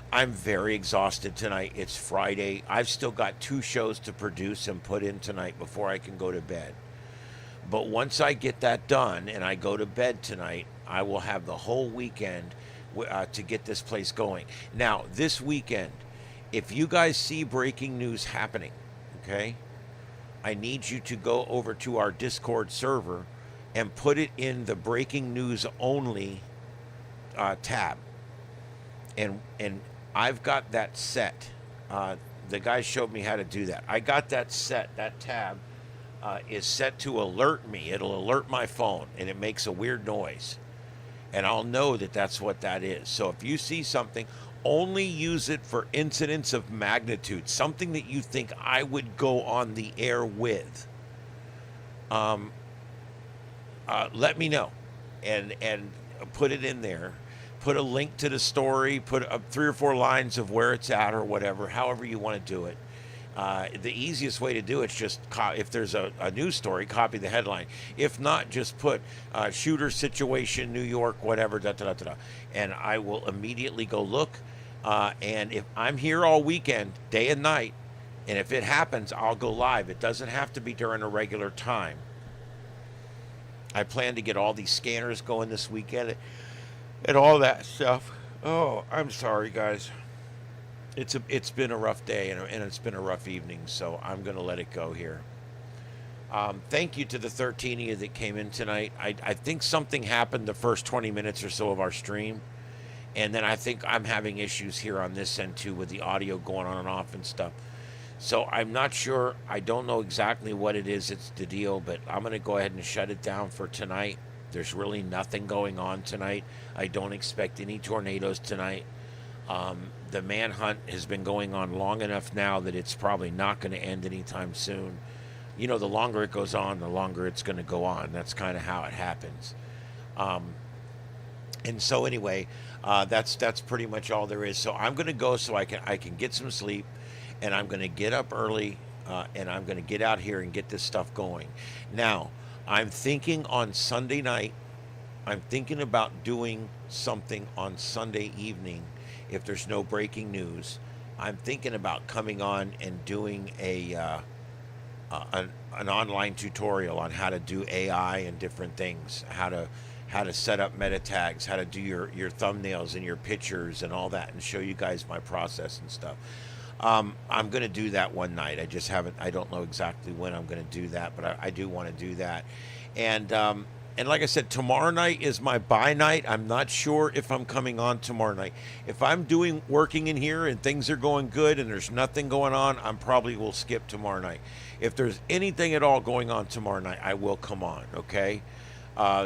I'm very exhausted tonight. It's Friday. I've still got 2 shows to produce and put in tonight before I can go to bed. But once I get that done and I go to bed tonight, I will have the whole weekend to get this place going. Now, this weekend, if you guys see breaking news happening, okay, I need you to go over to our Discord server and put it in the breaking news only tab. And I've got that set. The guy showed me how to do that. I got that set. That tab is set to alert me. It'll alert my phone, and it makes a weird noise. And I'll know that that's what that is. So if you see something, only use it for incidents of magnitude, something that you think I would go on the air with. Let me know, and put it in there. Put a link to the story. Put 3 or 4 lines of where it's at or whatever. However you want to do it. The easiest way to do it is just if there's a news story, copy the headline. If not, just put shooter situation, New York, whatever, and I will immediately go look. And if I'm here all weekend, day and night, and if it happens, I'll go live. It doesn't have to be during a regular time. I plan to get all these scanners going this weekend and all that stuff. Oh, I'm sorry, guys. It's been a rough day and it's been a rough evening, so I'm going to let it go here. Thank you to the 13 of you that came in tonight. I think something happened the first 20 minutes or so of our stream. And then I think I'm having issues here on this end too with the audio going on and off and stuff. So I'm not sure. I don't know exactly what it is. It's the deal, but I'm going to go ahead and shut it down for tonight. There's really nothing going on tonight. I don't expect any tornadoes tonight. The manhunt has been going on long enough now that it's probably not going to end anytime soon. You know, the longer it goes on, the longer it's going to go on. That's kind of how it happens. And so anyway, that's pretty much all there is. So I'm going to go so I can get some sleep, and I'm going to get up early, and I'm going to get out here and get this stuff going. Now, I'm thinking on Sunday night, I'm thinking about doing something on Sunday evening if there's no breaking news. I'm thinking about coming on and doing an online tutorial on how to do AI and different things, how to set up meta tags, how to do your thumbnails and your pictures and all that, and show you guys my process and stuff. I'm going to do that one night. I don't know exactly when I'm going to do that, but I do want to do that. And like I said, tomorrow night is my bye night. I'm not sure if I'm coming on tomorrow night. If I'm working in here and things are going good and there's nothing going on, I probably will skip tomorrow night. If there's anything at all going on tomorrow night, I will come on, okay?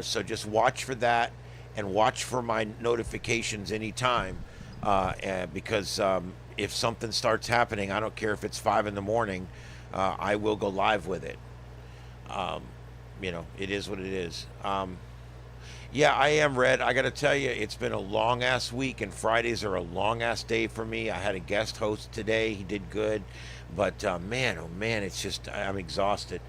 So just watch for that and watch for my notifications anytime, because if something starts happening, I don't care if it's 5 in the morning, I will go live with it. it is what it is. Yeah, I am, Red. I got to tell you, it's been a long-ass week, and Fridays are a long-ass day for me. I had a guest host today. He did good. But, man, oh, man, it's just, I'm exhausted.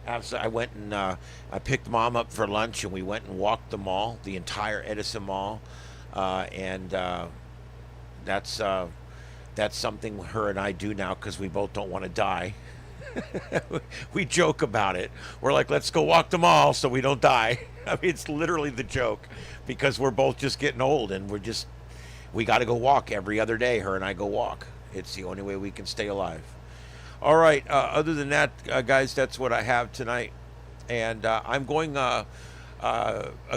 I went and I picked Mom up for lunch, and we went and walked the mall, the entire Edison Mall. And that's something her and I do now because we both don't want to die. We joke about it. We're like, let's go walk the mall so we don't die. I mean, it's literally the joke because we're both just getting old and we got to go walk every other day. Her and I go walk. It's the only way we can stay alive. All right. Other than that, guys, that's what I have tonight. And I'm going a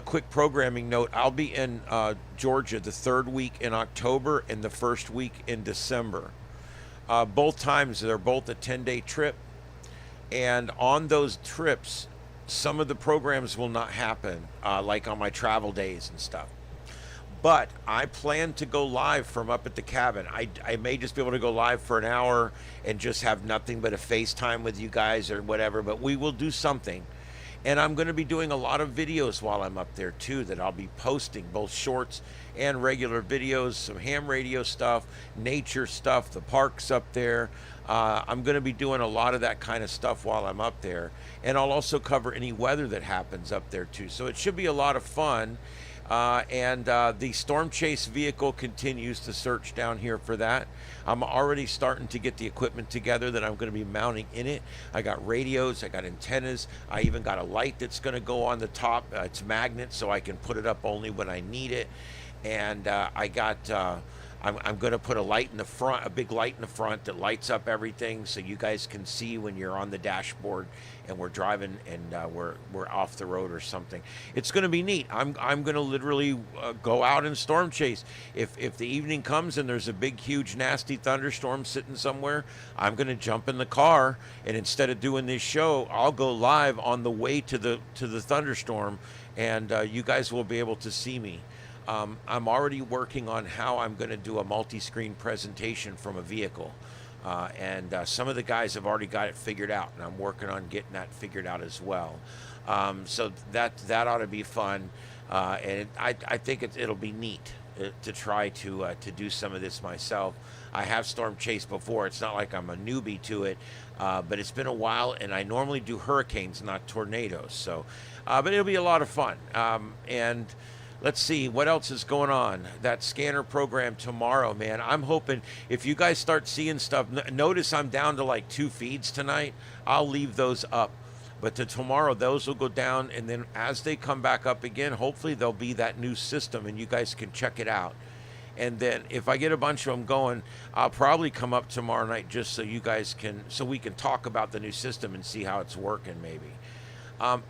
quick programming note. I'll be in Georgia the 3rd week in October and the 1st week in December. Both times, they're both a 10-day trip. And on those trips, some of the programs will not happen, like on my travel days and stuff. But I plan to go live from up at the cabin. I may just be able to go live for an hour and just have nothing but a FaceTime with you guys or whatever. But we will do something. And I'm going to be doing a lot of videos while I'm up there, too, that I'll be posting, both shorts and regular videos, some ham radio stuff, nature stuff, the parks up there. I'm going to be doing a lot of that kind of stuff while I'm up there. And I'll also cover any weather that happens up there, too. So it should be a lot of fun. And the storm chase vehicle continues to search down here for that. I'm already starting to get the equipment together that I'm going to be mounting in it. I got radios, I got antennas, I even got a light that's going to go on the top. It's magnet, so I can put it up only when I need it. And I got I'm going to put a light in the front, a big light in the front that lights up everything so you guys can see when you're on the dashboard and we're driving and we're off the road or something. It's going to be neat. I'm going to literally go out and storm chase. If the evening comes and there's a big, huge, nasty thunderstorm sitting somewhere, I'm going to jump in the car, and instead of doing this show, I'll go live on the way to the thunderstorm, and you guys will be able to see me. I'm already working on how I'm going to do a multi-screen presentation from a vehicle. And some of the guys have already got it figured out, and I'm working on getting that figured out as well. So that ought to be fun. And I think it'll be neat to try to do some of this myself. I have storm chased before. It's not like I'm a newbie to it, but it's been a while, and I normally do hurricanes, not tornadoes. So, but it'll be a lot of fun. And let's see what else is going on. That scanner program tomorrow, man. I'm hoping if you guys start seeing stuff, notice I'm down to like 2 feeds tonight. I'll leave those up. But to tomorrow, those will go down. And then as they come back up again, hopefully there'll be that new system and you guys can check it out. And then if I get a bunch of them going, I'll probably come up tomorrow night just so you guys can, so we can talk about the new system and see how it's working maybe.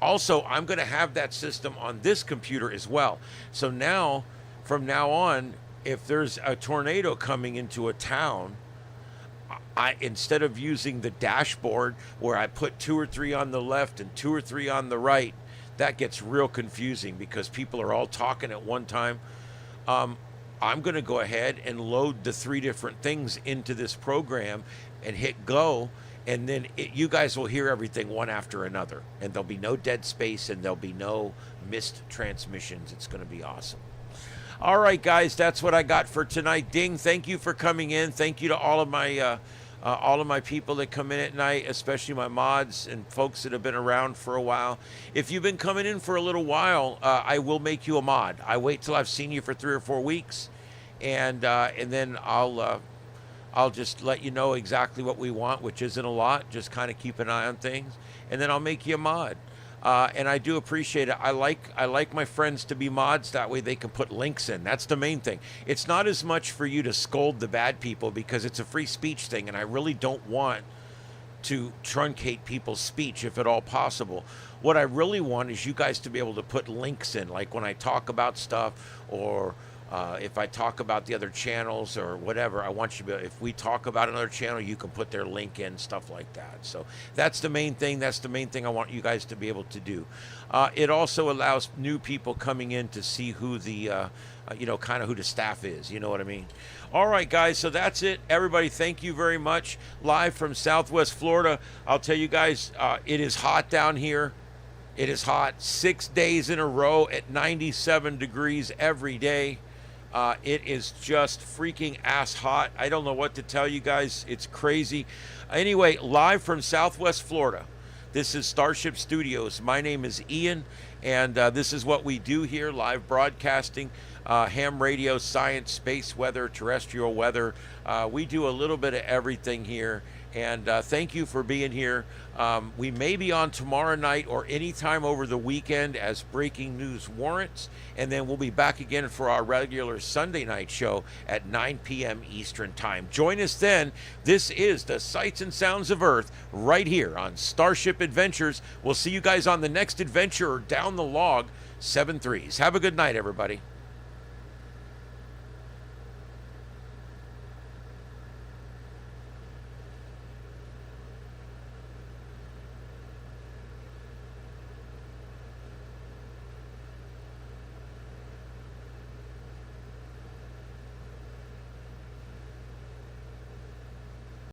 Also, I'm going to have that system on this computer as well. So now, from now on, if there's a tornado coming into a town, instead of using the dashboard where I put 2 or 3 on the left and 2 or 3 on the right, that gets real confusing because people are all talking at one time. I'm going to go ahead and load the 3 different things into this program and hit go. And then you guys will hear everything one after another. And there'll be no dead space and there'll be no missed transmissions. It's going to be awesome. All right, guys, that's what I got for tonight. Ding, thank you for coming in. Thank you to all of my people that come in at night, especially my mods and folks that have been around for a while. If you've been coming in for a little while, I will make you a mod. I wait till I've seen you for 3 or 4 weeks, and then I'll just let you know exactly what we want, which isn't a lot. Just kind of keep an eye on things, and then I'll make you a mod. And I do appreciate it. I like my friends to be mods. That way they can put links in. That's the main thing. It's not as much for you to scold the bad people because it's a free speech thing, and I really don't want to truncate people's speech if at all possible. What I really want is you guys to be able to put links in, like when I talk about stuff or if I talk about the other channels or whatever, I want you to be, if we talk about another channel, you can put their link in, stuff like that. So that's the main thing. That's the main thing I want you guys to be able to do. It also allows new people coming in to see who the, kind of who the staff is. You know what I mean? All right, guys. So that's it. Everybody, thank you very much. Live from Southwest Florida. I'll tell you guys, it is hot down here. It is hot 6 days in a row at 97 degrees every day. It is just freaking ass hot. I don't know what to tell you guys. It's crazy. Anyway, live from Southwest Florida, this is Starship Studios. My name is Ian, and this is what we do here, live broadcasting, ham radio, science, space weather, terrestrial weather. We do a little bit of everything here, and thank you for being here. We may be on tomorrow night or anytime over the weekend as breaking news warrants, and then we'll be back again for our regular Sunday night show at 9 p.m. Eastern Time. Join us then. This is the Sights and Sounds of Earth right here on Starship Adventures. We'll see you guys on the next adventure or down the log 7-3s. Have a good night, everybody.